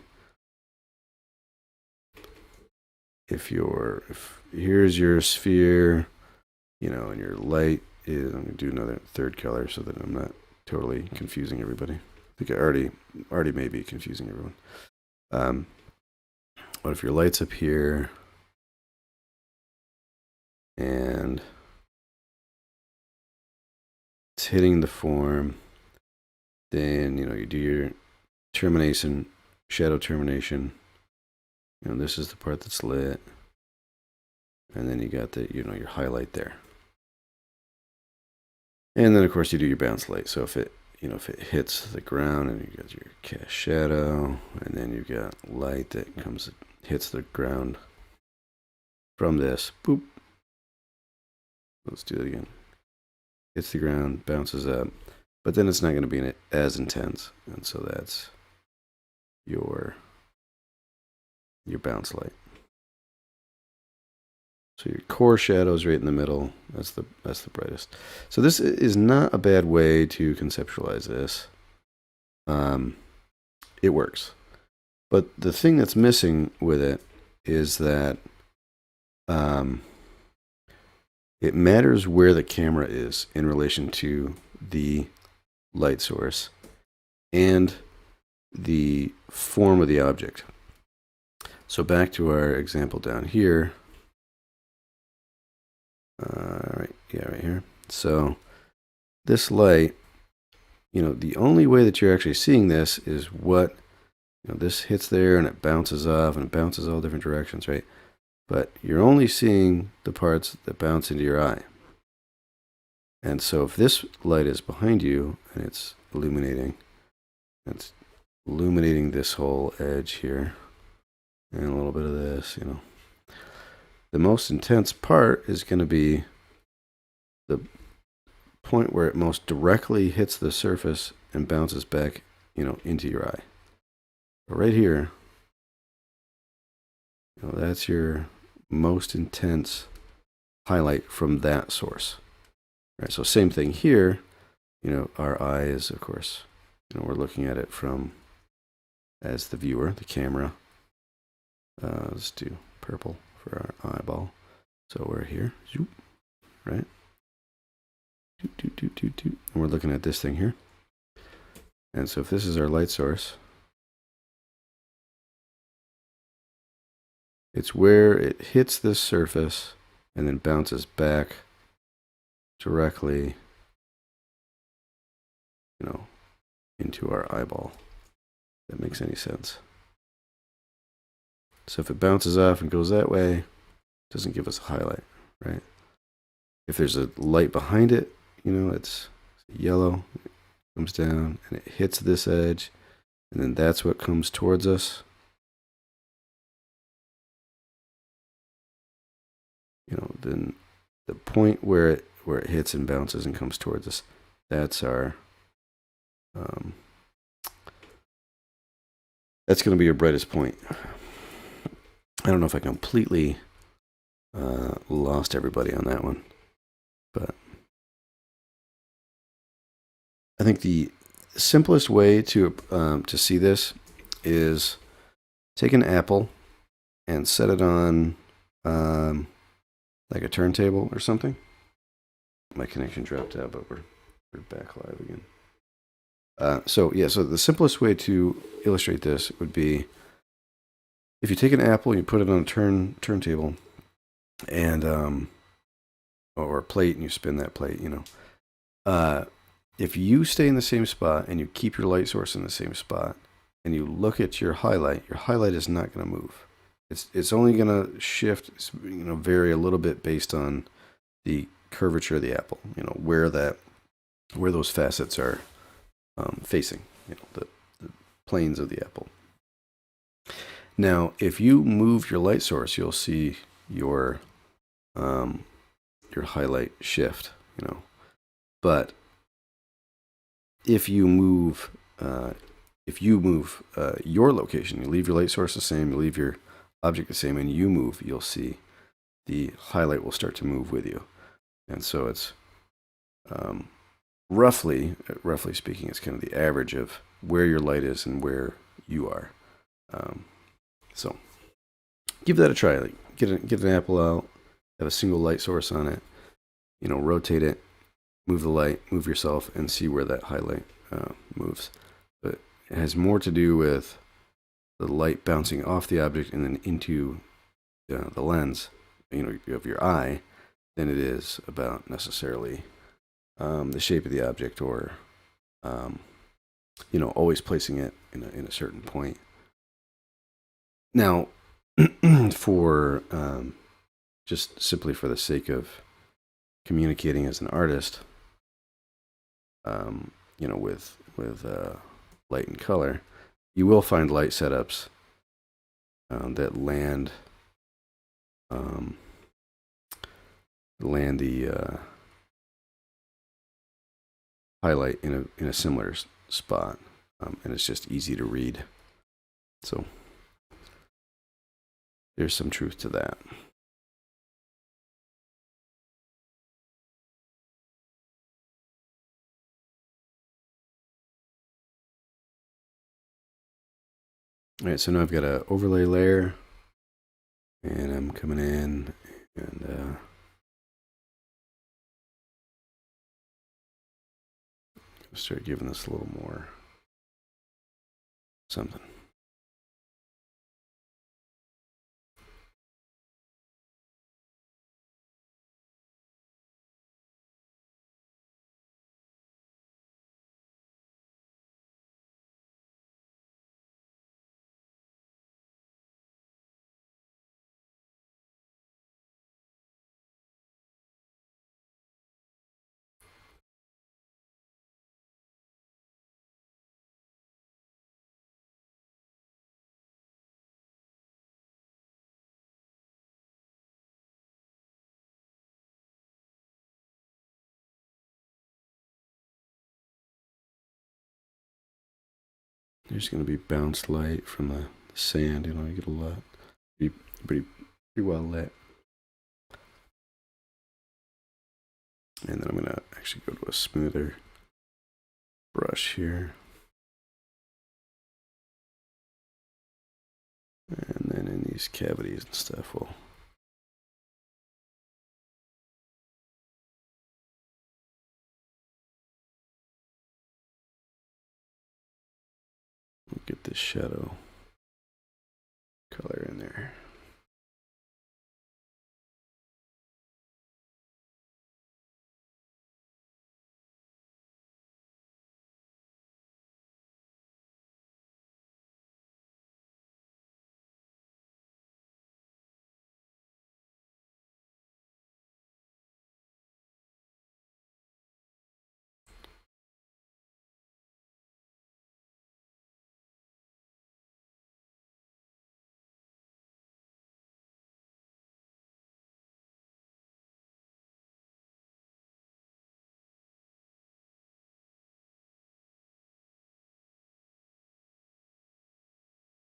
if here's your sphere, you know, and your light is, I'm going to do another third color so that I'm not totally confusing everybody. I think I already may be confusing everyone. But if your light's up here and it's hitting the form, then, you know, you do your termination, shadow termination. You know, this is the part that's lit. And then you got the, you know, your highlight there. And then of course you do your bounce light. So if it, you know, if it hits the ground, and you got your cast shadow, and then you've got light that hits the ground from this, boop. Let's do it again. Hits the ground, bounces up, but then it's not going to be as intense, and so that's your bounce light. So your core shadow is right in the middle. That's the brightest. So this is not a bad way to conceptualize this. It works, but the thing that's missing with it is that it matters where the camera is in relation to the light source and the form of the object. So back to our example down here. Right here. So this light, you know, the only way that you're actually seeing this is what, you know, this hits there and it bounces off and it bounces all different directions, right? But you're only seeing the parts that bounce into your eye. And so if this light is behind you and it's illuminating this whole edge here and a little bit of this, you know, the most intense part is going to be the point where it most directly hits the surface and bounces back, you know, into your eye. But right here, you know, that's your most intense highlight from that source. All right, so same thing here. You know, our eye is, of course, you know, we're looking at it from as the viewer, the camera. Let's do purple for our eyeball. So we're here, right? And we're looking at this thing here. And so if this is our light source, it's where it hits this surface and then bounces back directly, you know, into our eyeball. If that makes any sense. So if it bounces off and goes that way, it doesn't give us a highlight, right? If there's a light behind it, you know, it's yellow, it comes down and it hits this edge, and then that's what comes towards us. You know, then the point where it hits and bounces and comes towards us, that's our that's going to be your brightest point. I don't know if I completely lost everybody on that one, but I think the simplest way to see this is take an apple and set it on like a turntable or something. My connection dropped out, but we're back live again. So the simplest way to illustrate this would be if you take an apple, you put it on a turntable, and or a plate, and you spin that plate. If you stay in the same spot and you keep your light source in the same spot, and you look at your highlight is not going to move. It's only going to shift, vary a little bit based on the curvature of the apple. Where those facets are facing. The planes of the apple. Now, if you move your light source, you'll see your highlight shift. But if you move your location, you leave your light source the same, you leave your object the same, and you move, you'll see the highlight will start to move with you. And so it's roughly speaking, it's kind of the average of where your light is and where you are. So give that a try. Like get an apple out, have a single light source on it, rotate it, move the light, move yourself, and see where that highlight moves. But it has more to do with the light bouncing off the object and then into the lens, of your eye, than it is about necessarily the shape of the object or, always placing it in a certain point. Now, for just simply for the sake of communicating as an artist, with light and color, you will find light setups that land the highlight in a similar spot, and it's just easy to read. So there's some truth to that. All right, so now I've got an overlay layer, and I'm coming in and start giving this a little more something. There's going to be bounced light from the sand. You get a lot. Pretty well lit. And then I'm going to actually go to a smoother brush here. And then in these cavities and stuff, we'll get this shadow color in there.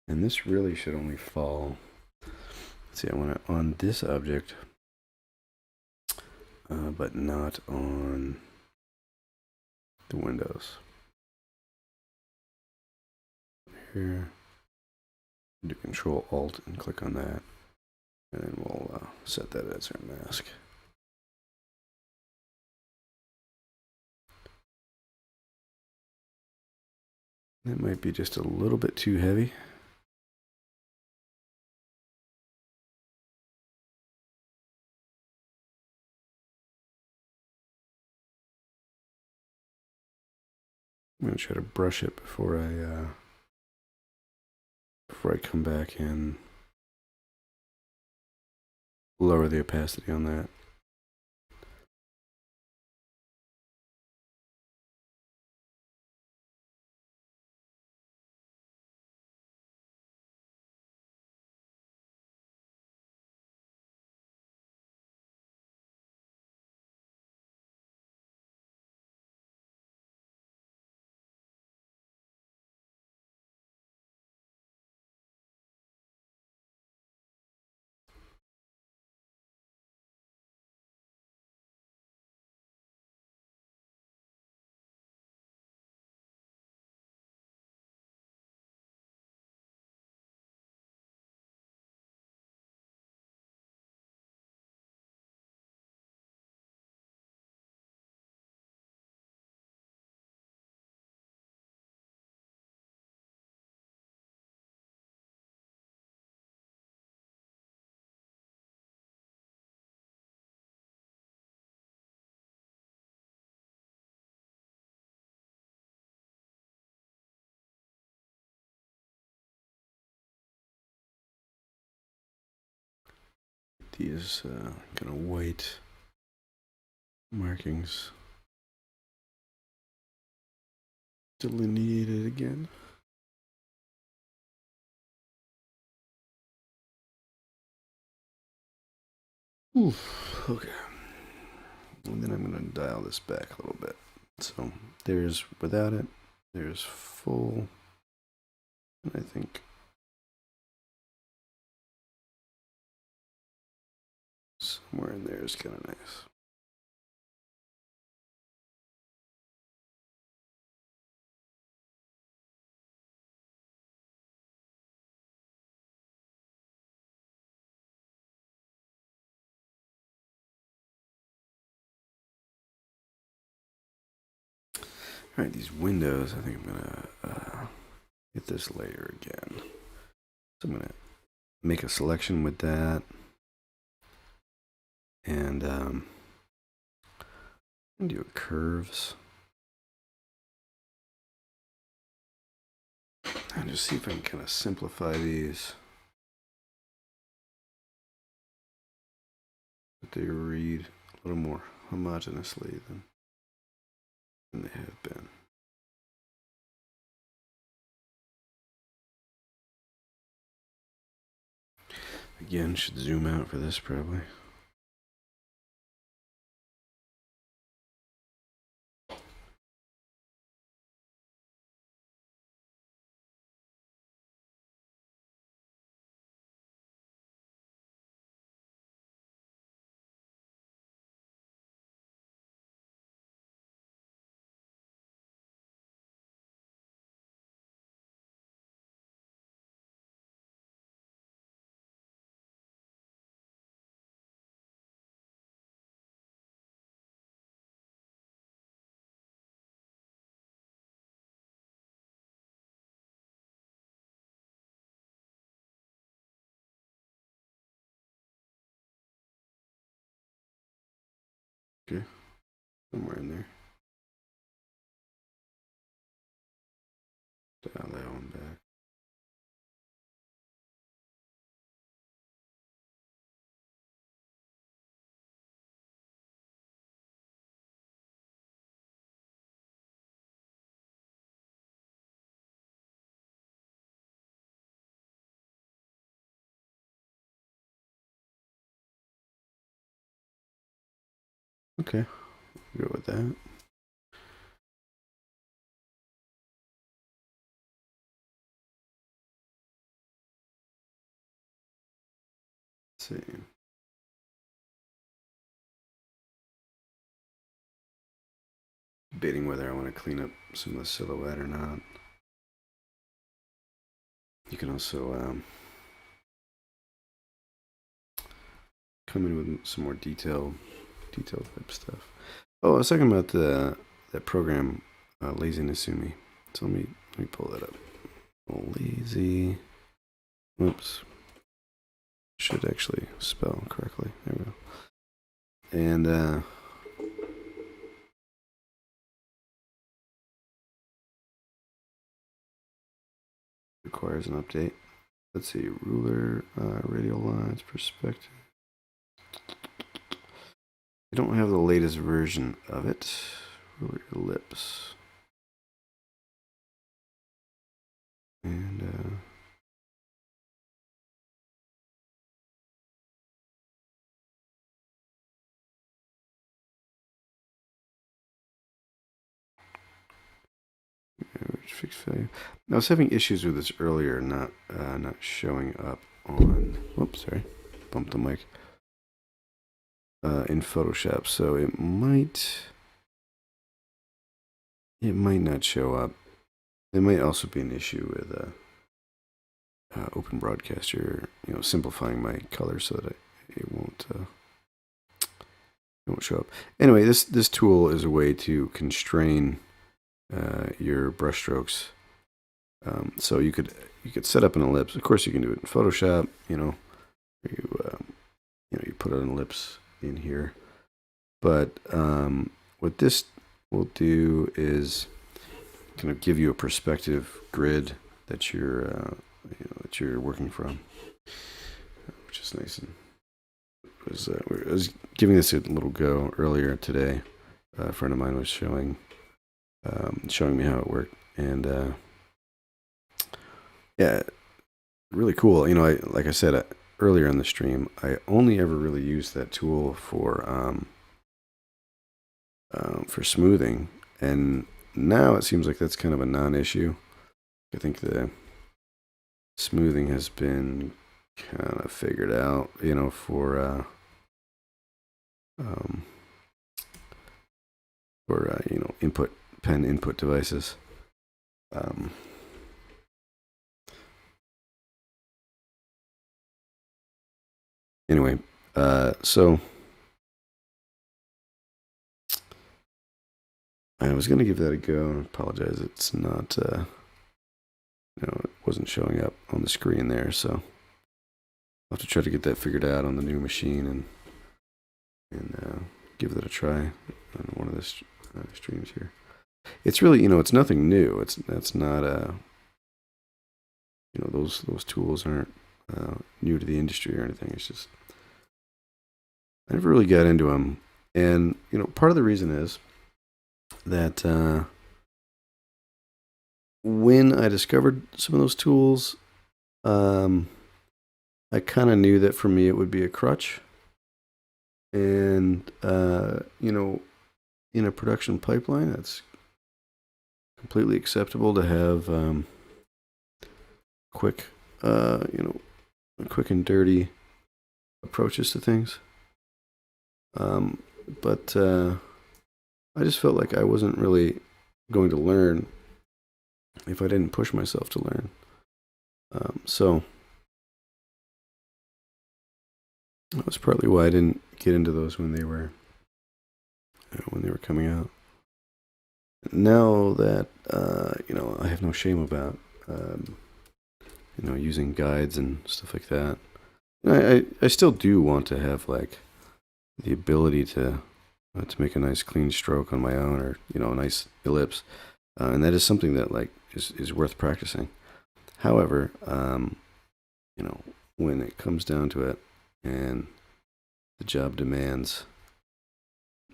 And this really should only fall. Let's see, I want it on this object, but not on the windows. Here, do Control Alt and click on that, and then we'll set that as our mask. That might be just a little bit too heavy. I'm gonna try to brush it before I come back and lower the opacity on that. These kind of white markings delineated again. Oof, okay. And then I'm going to dial this back a little bit. So there's without it, there's full, and I think somewhere in there is kind of nice. All right, these windows, I think I'm gonna hit this layer again. So I'm gonna make a selection with that, and do curves, and just see if I can kind of simplify these, that they read a little more homogeneously than they have been. Again, should zoom out for this probably. Okay, somewhere in there. Dial that one back. Okay, go with that. Let's see. Debating whether I want to clean up some of the silhouette or not. You can also come in with some more detailed type stuff. Oh, I was talking about that program, Lazy Nasumi. So let Let me pull that up. Lazy. Oops. Should actually spell correctly. There we go. And requires an update. Let's see, ruler, radial lines, perspective. I don't have the latest version of it. Ruler ellipse. And average fixed value. I was having issues with this earlier, not showing up on. Whoops, sorry, bumped the mic. In Photoshop, so it might not show up. There might also be an issue with Open Broadcaster, simplifying my color so that it won't show up. Anyway, this tool is a way to constrain your brushstrokes. So you could set up an ellipse. Of course, you can do it in Photoshop. You put an ellipse in here. But what this will do is kind of give you a perspective grid that you're working from, which is nice. And I was giving this a little go earlier today. A friend of mine was showing me how it worked, and yeah, really cool. Like I said earlier in the stream, I only ever really used that tool for smoothing, and now it seems like that's kind of a non-issue. I think the smoothing has been kind of figured out, for pen input devices. Anyway, so I was going to give that a go. I apologize. It's not, it wasn't showing up on the screen there. So I'll have to try to get that figured out on the new machine and give that a try on one of the streams here. It's really, it's nothing new. That's not, those tools aren't new to the industry or anything. It's just, I never really got into them. And, part of the reason is that when I discovered some of those tools, I kind of knew that for me it would be a crutch. And, in a production pipeline, that's completely acceptable to have quick and dirty approaches to things. But I just felt like I wasn't really going to learn if I didn't push myself to learn. So that was partly why I didn't get into those when they were coming out. Now that I have no shame about using guides and stuff like that. I still do want to have like the ability to make a nice clean stroke on my own, or a nice ellipse, and that is something that like is worth practicing. However, when it comes down to it, and the job demands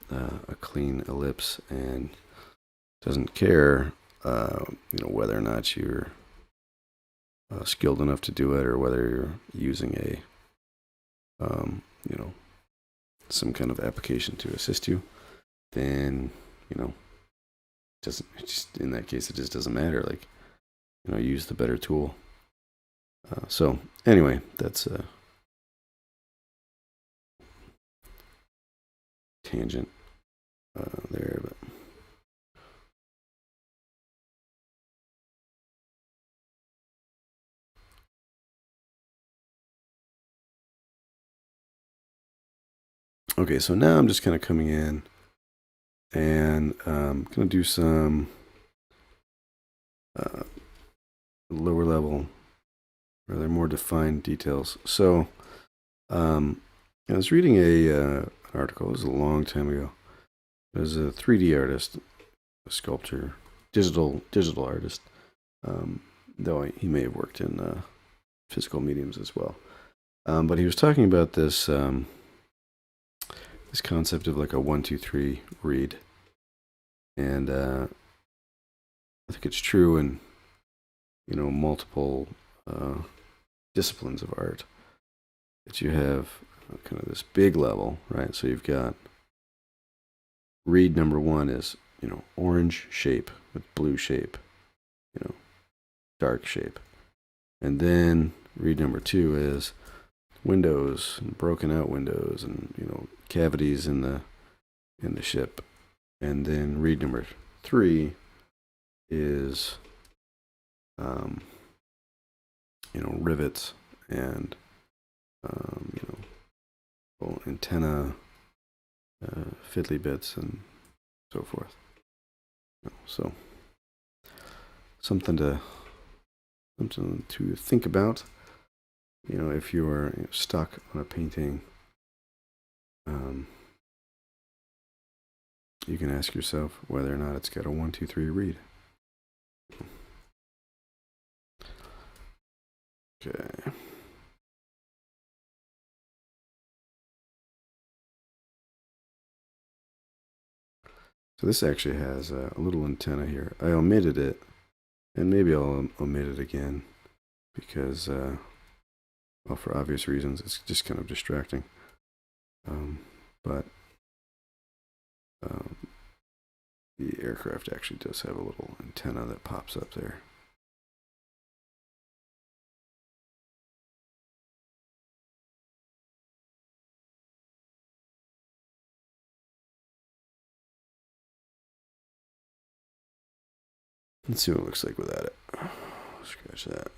a clean ellipse, and doesn't care, whether or not you're skilled enough to do it, or whether you're using a some kind of application to assist you, then in that case it just doesn't matter. Like, use the better tool. So anyway, that's a tangent there, but okay. So now I'm just kind of coming in, and I'm gonna do some lower level, or they're more defined details. So I was reading an article. It was a long time ago. It was a 3D artist, a sculptor, digital artist. Though he may have worked in physical mediums as well. But he was talking about this this concept of like a 1-2-3 read, and I think it's true in multiple disciplines of art, that you have kind of this big level, right? So you've got read number one is orange shape with blue shape, dark shape, and then read number two is windows and broken out windows and cavities in the ship, and then read number three is rivets and antenna, fiddly bits and so forth. So something to think about. If you are stuck on a painting, you can ask yourself whether or not it's got a 1-2-3 read. Okay. So this actually has a little antenna here. I omitted it, and maybe I'll omit it again because, well, for obvious reasons, it's just kind of distracting. But the aircraft actually does have a little antenna that pops up there. Let's see what it looks like without it. Scratch that.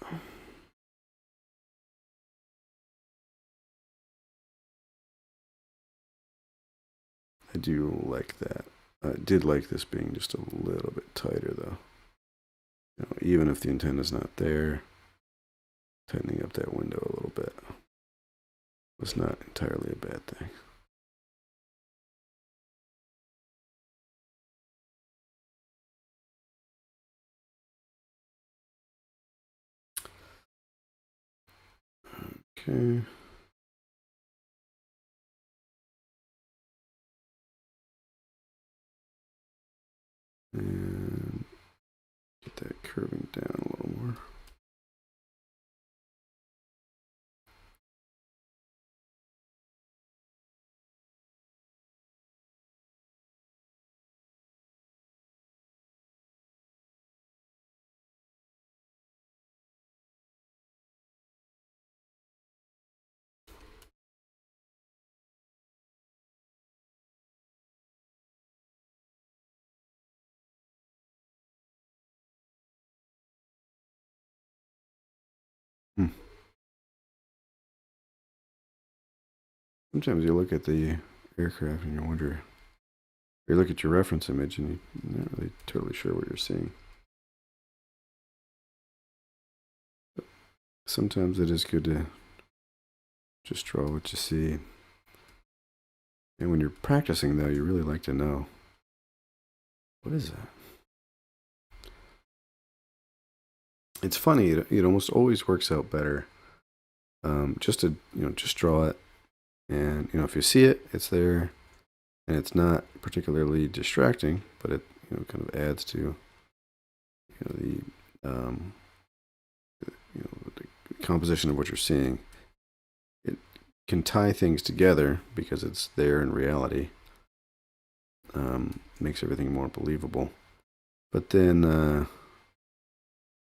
I do like that. I did like this being just a little bit tighter, though. Even if the antenna's not there, tightening up that window a little bit was not entirely a bad thing. Okay. And get that curving down a little more. Sometimes you look at the aircraft and you wonder, you look at your reference image and you're not really totally sure what you're seeing. But sometimes it is good to just draw what you see. And when you're practicing, though, you really like to know, what is that? It's funny, it almost always works out better just to, just draw it. And, if you see it, it's there. And it's not particularly distracting, but it, kind of adds to, the composition of what you're seeing. It can tie things together because it's there in reality. Makes everything more believable. But then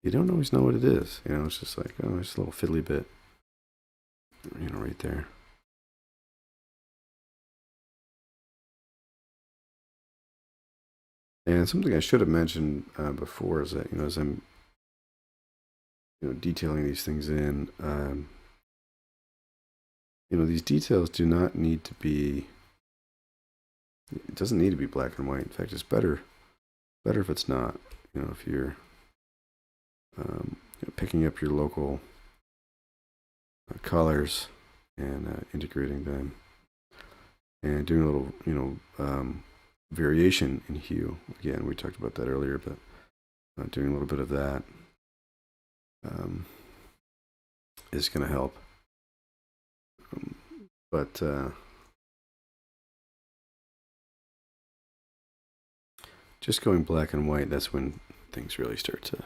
you don't always know what it is. It's just like, oh, it's a little fiddly bit, right there. And something I should have mentioned before is that, as I'm, detailing these things in, these details do not need to be, it doesn't need to be black and white. In fact, it's better if it's not, if you're picking up your local colors and integrating them, and doing a little, variation in hue. Again, we talked about that earlier, but doing a little bit of that is going to help. But just going black and white, that's when things really start to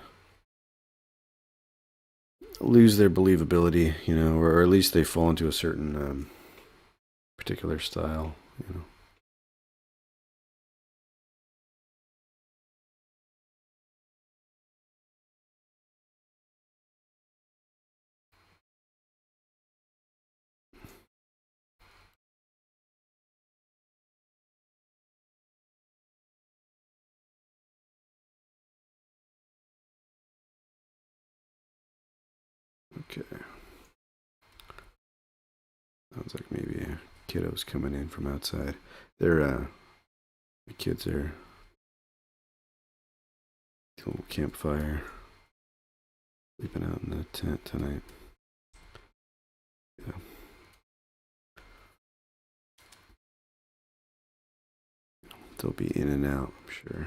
lose their believability, or at least they fall into a certain particular style, Okay. Sounds like maybe a kiddo's coming in from outside. The kids are a little campfire, sleeping out in the tent tonight. Yeah. They'll be in and out, I'm sure.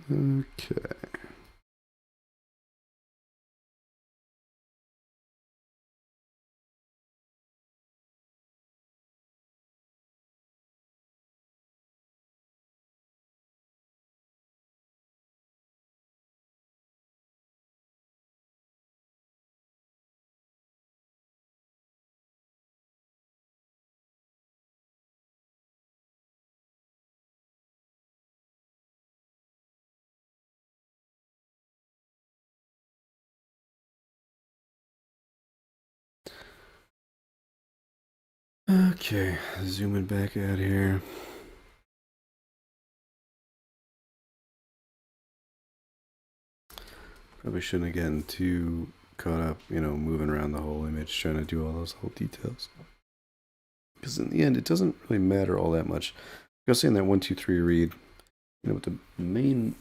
Okay. Okay, zooming back out here. Probably shouldn't have gotten too caught up, moving around the whole image, trying to do all those little details. Because in the end, it doesn't really matter all that much. Go say in that 1, 2, 3 read, the main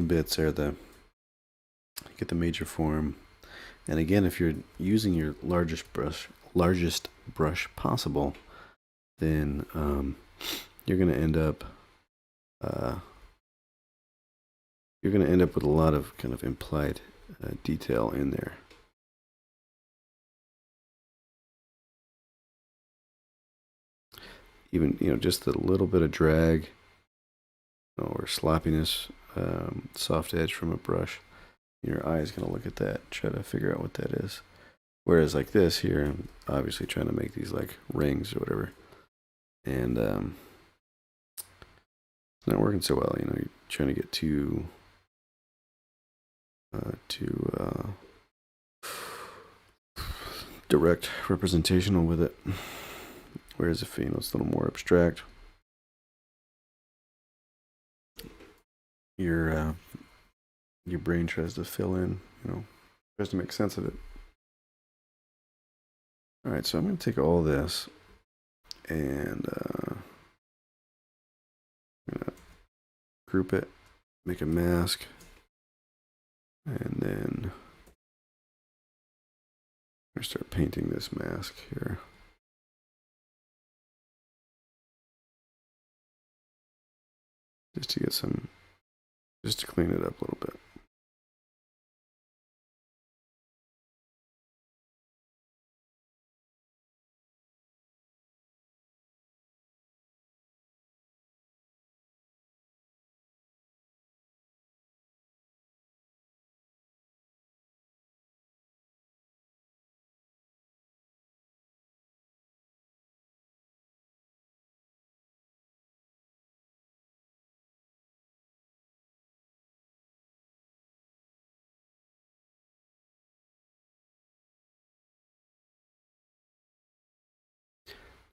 bits are get the major form, and again, if you're using your largest brush possible, then you're going to end up with a lot of kind of implied detail in there. Even just a little bit of drag or sloppiness, soft edge from a brush, your eye is going to look at that, try to figure out what that is. Whereas like this here, I'm obviously trying to make these like rings or whatever, and it's not working so well. You're trying to get too direct representational with it. Whereas if it's a little more abstract, your brain tries to fill in, tries to make sense of it. All right, so I'm going to take all this and I'm going to group it, make a mask, and then I'm going to start painting this mask here. Just to clean it up a little bit.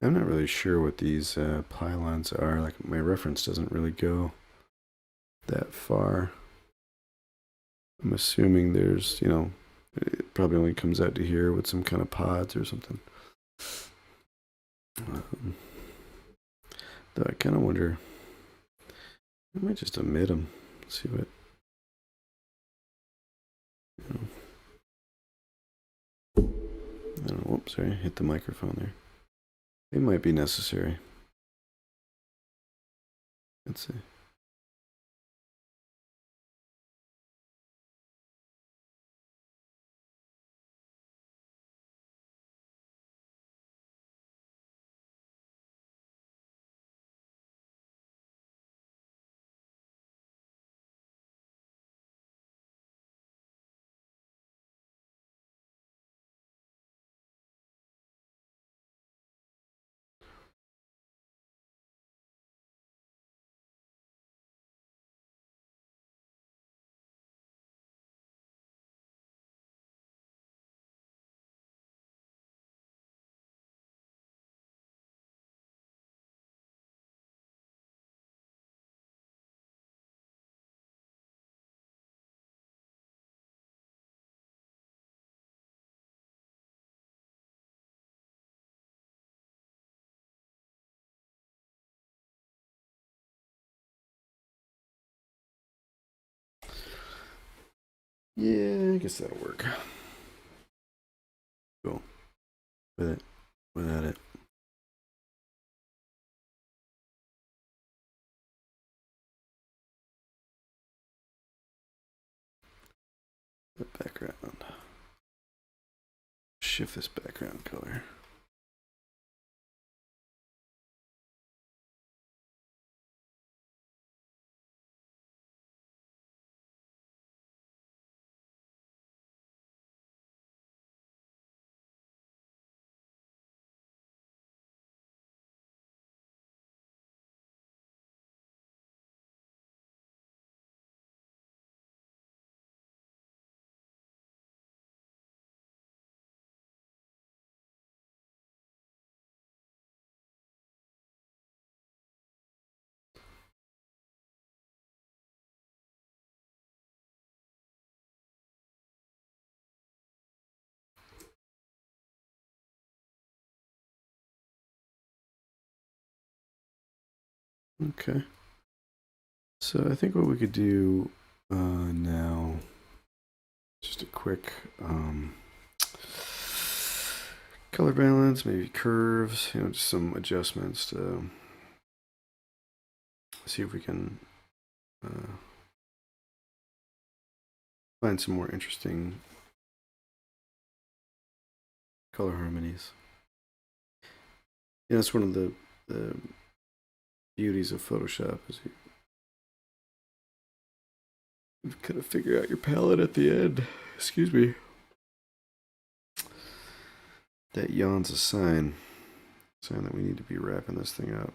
I'm not really sure what these pylons are. Like my reference doesn't really go that far. I'm assuming there's, it probably only comes out to here with some kind of pods or something. Though I kind of wonder, I might just omit them. See what, I don't know. Whoops, sorry, hit the microphone there. It might be necessary. Let's see. Yeah, I guess that'll work. Cool. With it, without it. The background. Shift this background color. Okay. So I think what we could do now, just a quick color balance, maybe curves, just some adjustments to see if we can find some more interesting color harmonies. Yeah, that's one of the beauties of Photoshop is you kind of figure out your palette at the end. Excuse me. That yawn's a sign that we need to be wrapping this thing up.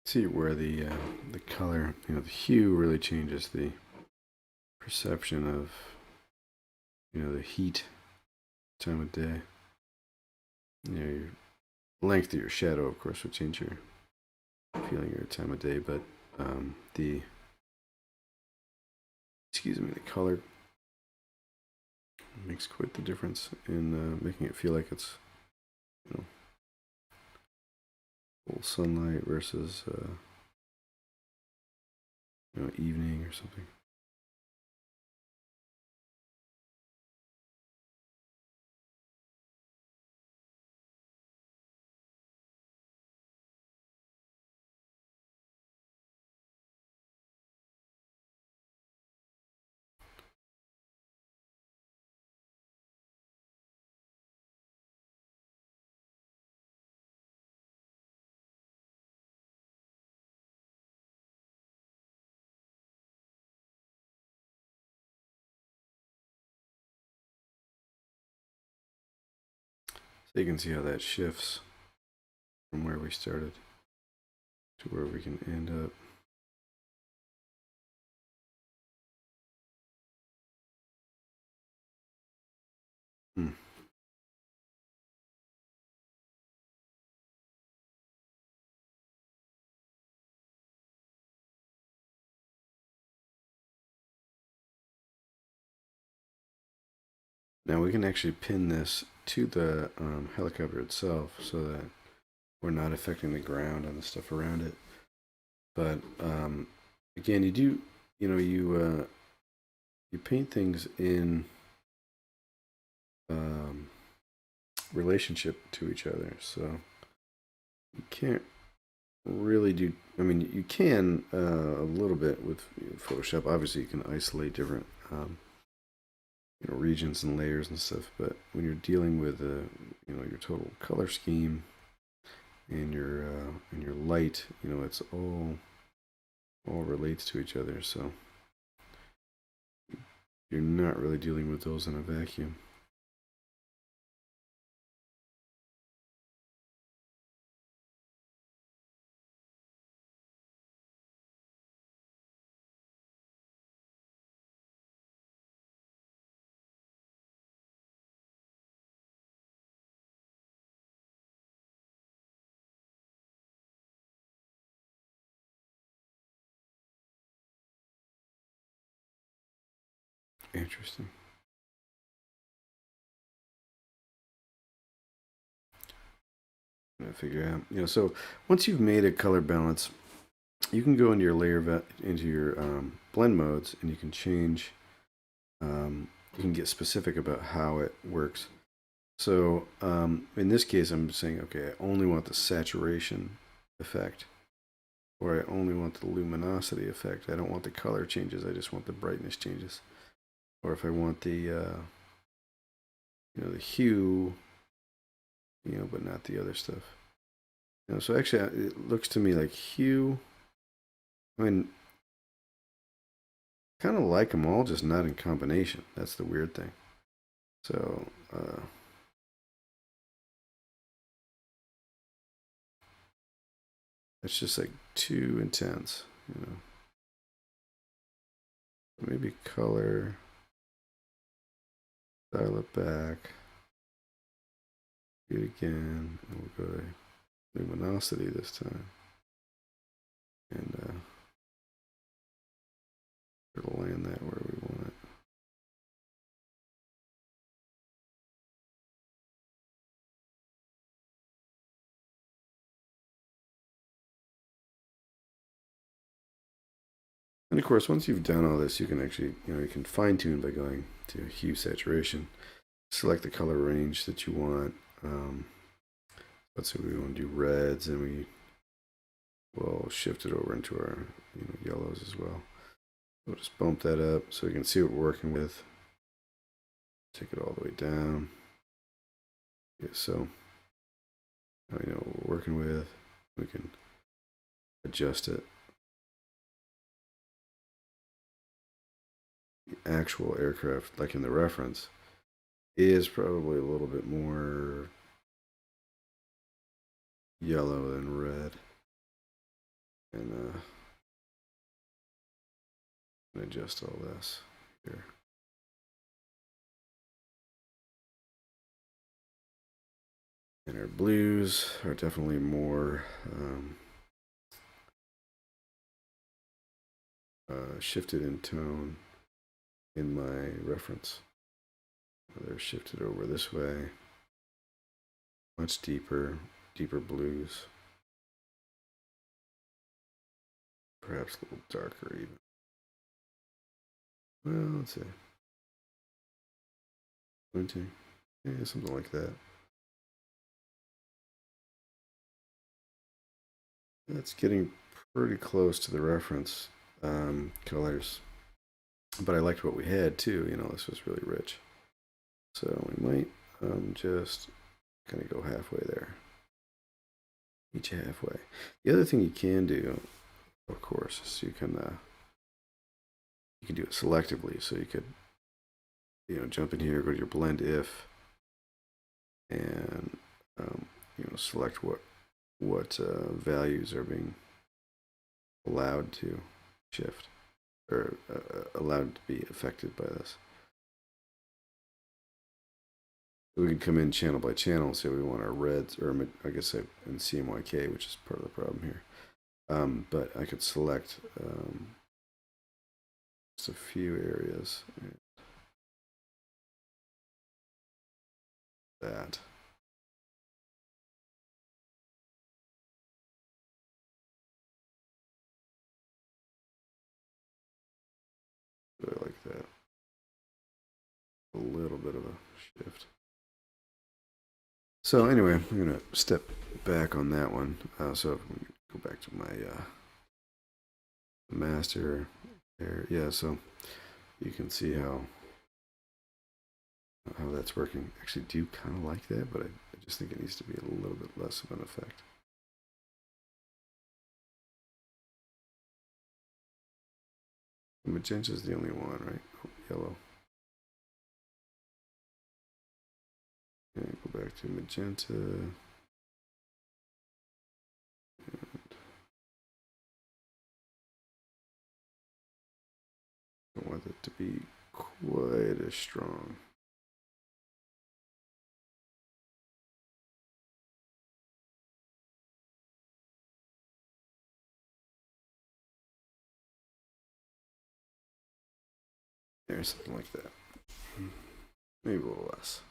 See where the color, the hue really changes the perception of the heat time of day. Your length of your shadow, of course, would change your feeling your time of day, but the the color makes quite the difference in making it feel like it's full sunlight versus evening or something. So you can see how that shifts from where we started to where we can end up. Now we can actually pin this to the helicopter itself so that we're not affecting the ground and the stuff around it. But again, you paint things in relationship to each other. So you can't really do. I mean, you can a little bit with Photoshop. Obviously, you can isolate different regions and layers and stuff. But when you're dealing with your total color scheme and your light, it's all relates to each other. So you're not really dealing with those in a vacuum. Interesting. I figure out, so once you've made a color balance, you can go into your into your blend modes, and you can change. You can get specific about how it works. So in this case, I'm saying, okay, I only want the saturation effect, or I only want the luminosity effect. I don't want the color changes. I just want the brightness changes. Or if I want the the hue, but not the other stuff. So actually, it looks to me like hue. I mean, kind of like them all, just not in combination. That's the weird thing. So, it's just like too intense, Maybe color, dial it back, do it again, and we'll go to luminosity this time. And it'll land that where we want it. And of course, once you've done all this, you can actually, you can fine tune by going to hue saturation, select the color range that you want. Let's say we want to do reds, and we will shift it over into our yellows as well. We'll just bump that up so we can see what we're working with. Take it all the way down. Yeah, so now we know what we're working with. We can adjust it. The actual aircraft, like in the reference, is probably a little bit more yellow than red. And adjust all this here. And our blues are definitely more shifted in tone in my reference. They're shifted over this way. Much deeper blues. Perhaps a little darker even. Well, let's see. 20. Yeah, something like that. That's getting pretty close to the reference colors. But I liked what we had too. This was really rich. So we might just kind of go halfway there. Each halfway. The other thing you can do, of course, is you can do it selectively. So you could jump in here, go to your blend if, and select what values are being allowed to shift or allowed to be affected by this. We can come in channel by channel and say we want our reds, or I guess in CMYK, which is part of the problem here. But I could select just a few areas. That. Really like that. A little bit of a shift. So anyway, I'm going to step back on that one. So go back to my master there. Yeah, so you can see how that's working. Actually, do kind of like that, but I just think it needs to be a little bit less of an effect. Magenta is the only one, right? Oh, yellow. Okay, go back to magenta. And I want it to be quite as strong. There's something like that. Maybe a little less.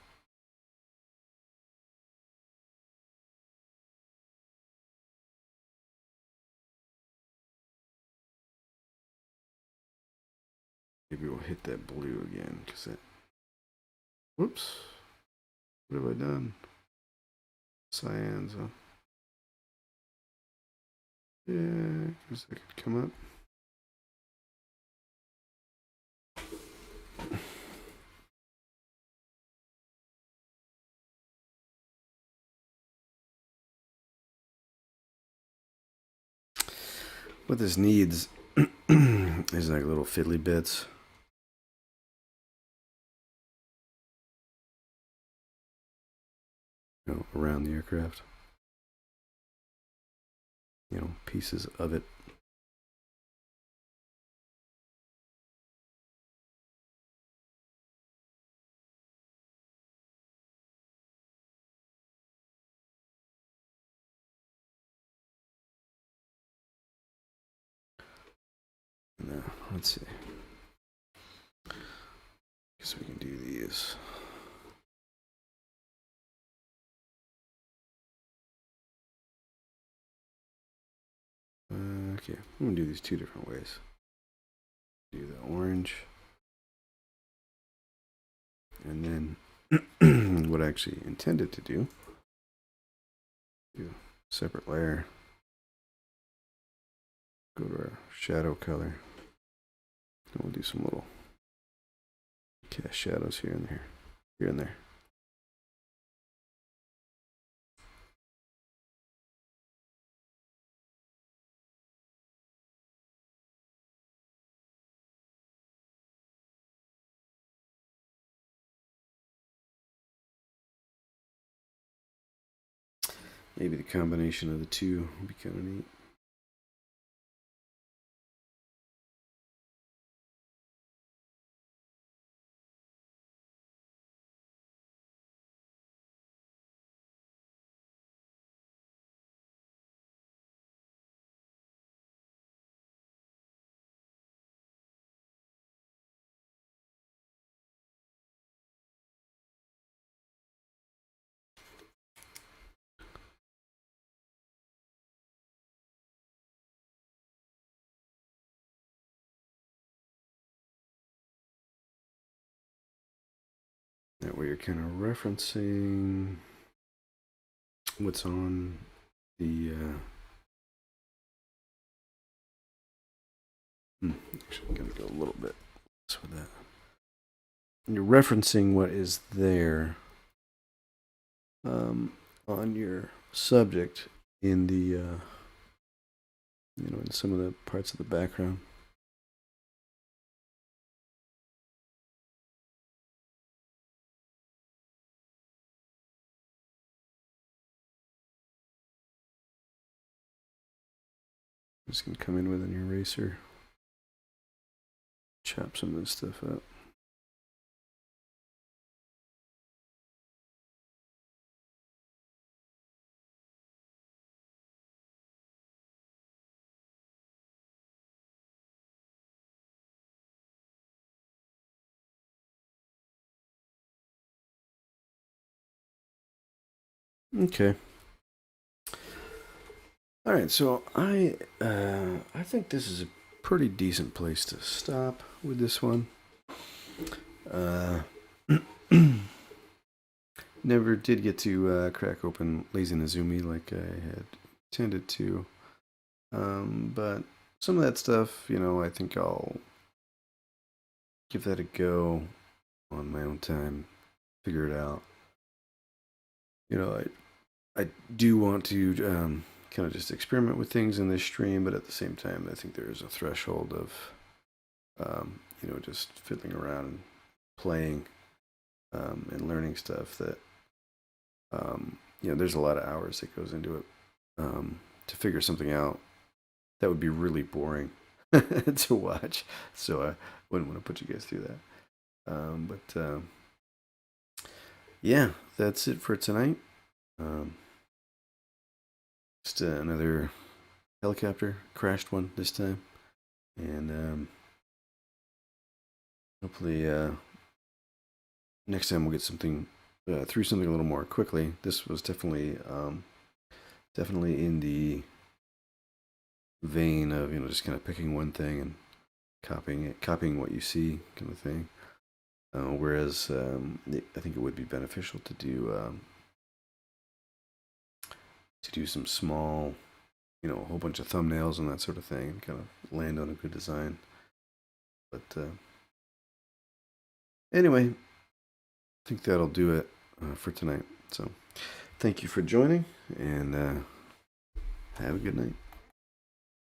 Maybe we'll hit that blue again, because that... Whoops. What have I done? Cyans, huh? Yeah, because that could come up. What this needs is like little fiddly bits. Around the aircraft. Pieces of it. Now, let's see. Guess we can do these. Okay, I'm gonna do these two different ways. Do the orange, and then what I actually intended to do a separate layer. Go to our shadow color. And we'll do some little cast shadows here and there, here and there. Maybe the combination of the two would be kind of neat. That way you're kind of referencing what's on the actually I'm gonna go a little bit with that. And you're referencing what is there on your subject in the in some of the parts of the background. Just gonna come in with an eraser, chop some of this stuff up. Okay. All right, so I think this is a pretty decent place to stop with this one. Never did get to crack open Lazy Nezumi like I had intended to, but some of that stuff, I think I'll give that a go on my own time, figure it out. I do want to kind of just experiment with things in this stream, but at the same time, I think there is a threshold of, just fiddling around and playing and learning stuff that, there's a lot of hours that goes into it to figure something out that would be really boring to watch. So I wouldn't want to put you guys through that. Yeah, that's it for tonight. Just another helicopter, crashed one this time, and hopefully next time we'll get something through something a little more quickly. This was definitely in the vein of just kind of picking one thing and copying what you see, kind of thing. Whereas I think it would be beneficial to do some small, a whole bunch of thumbnails and that sort of thing, and kind of land on a good design. But anyway, I think that'll do it for tonight. So thank you for joining, and have a good night.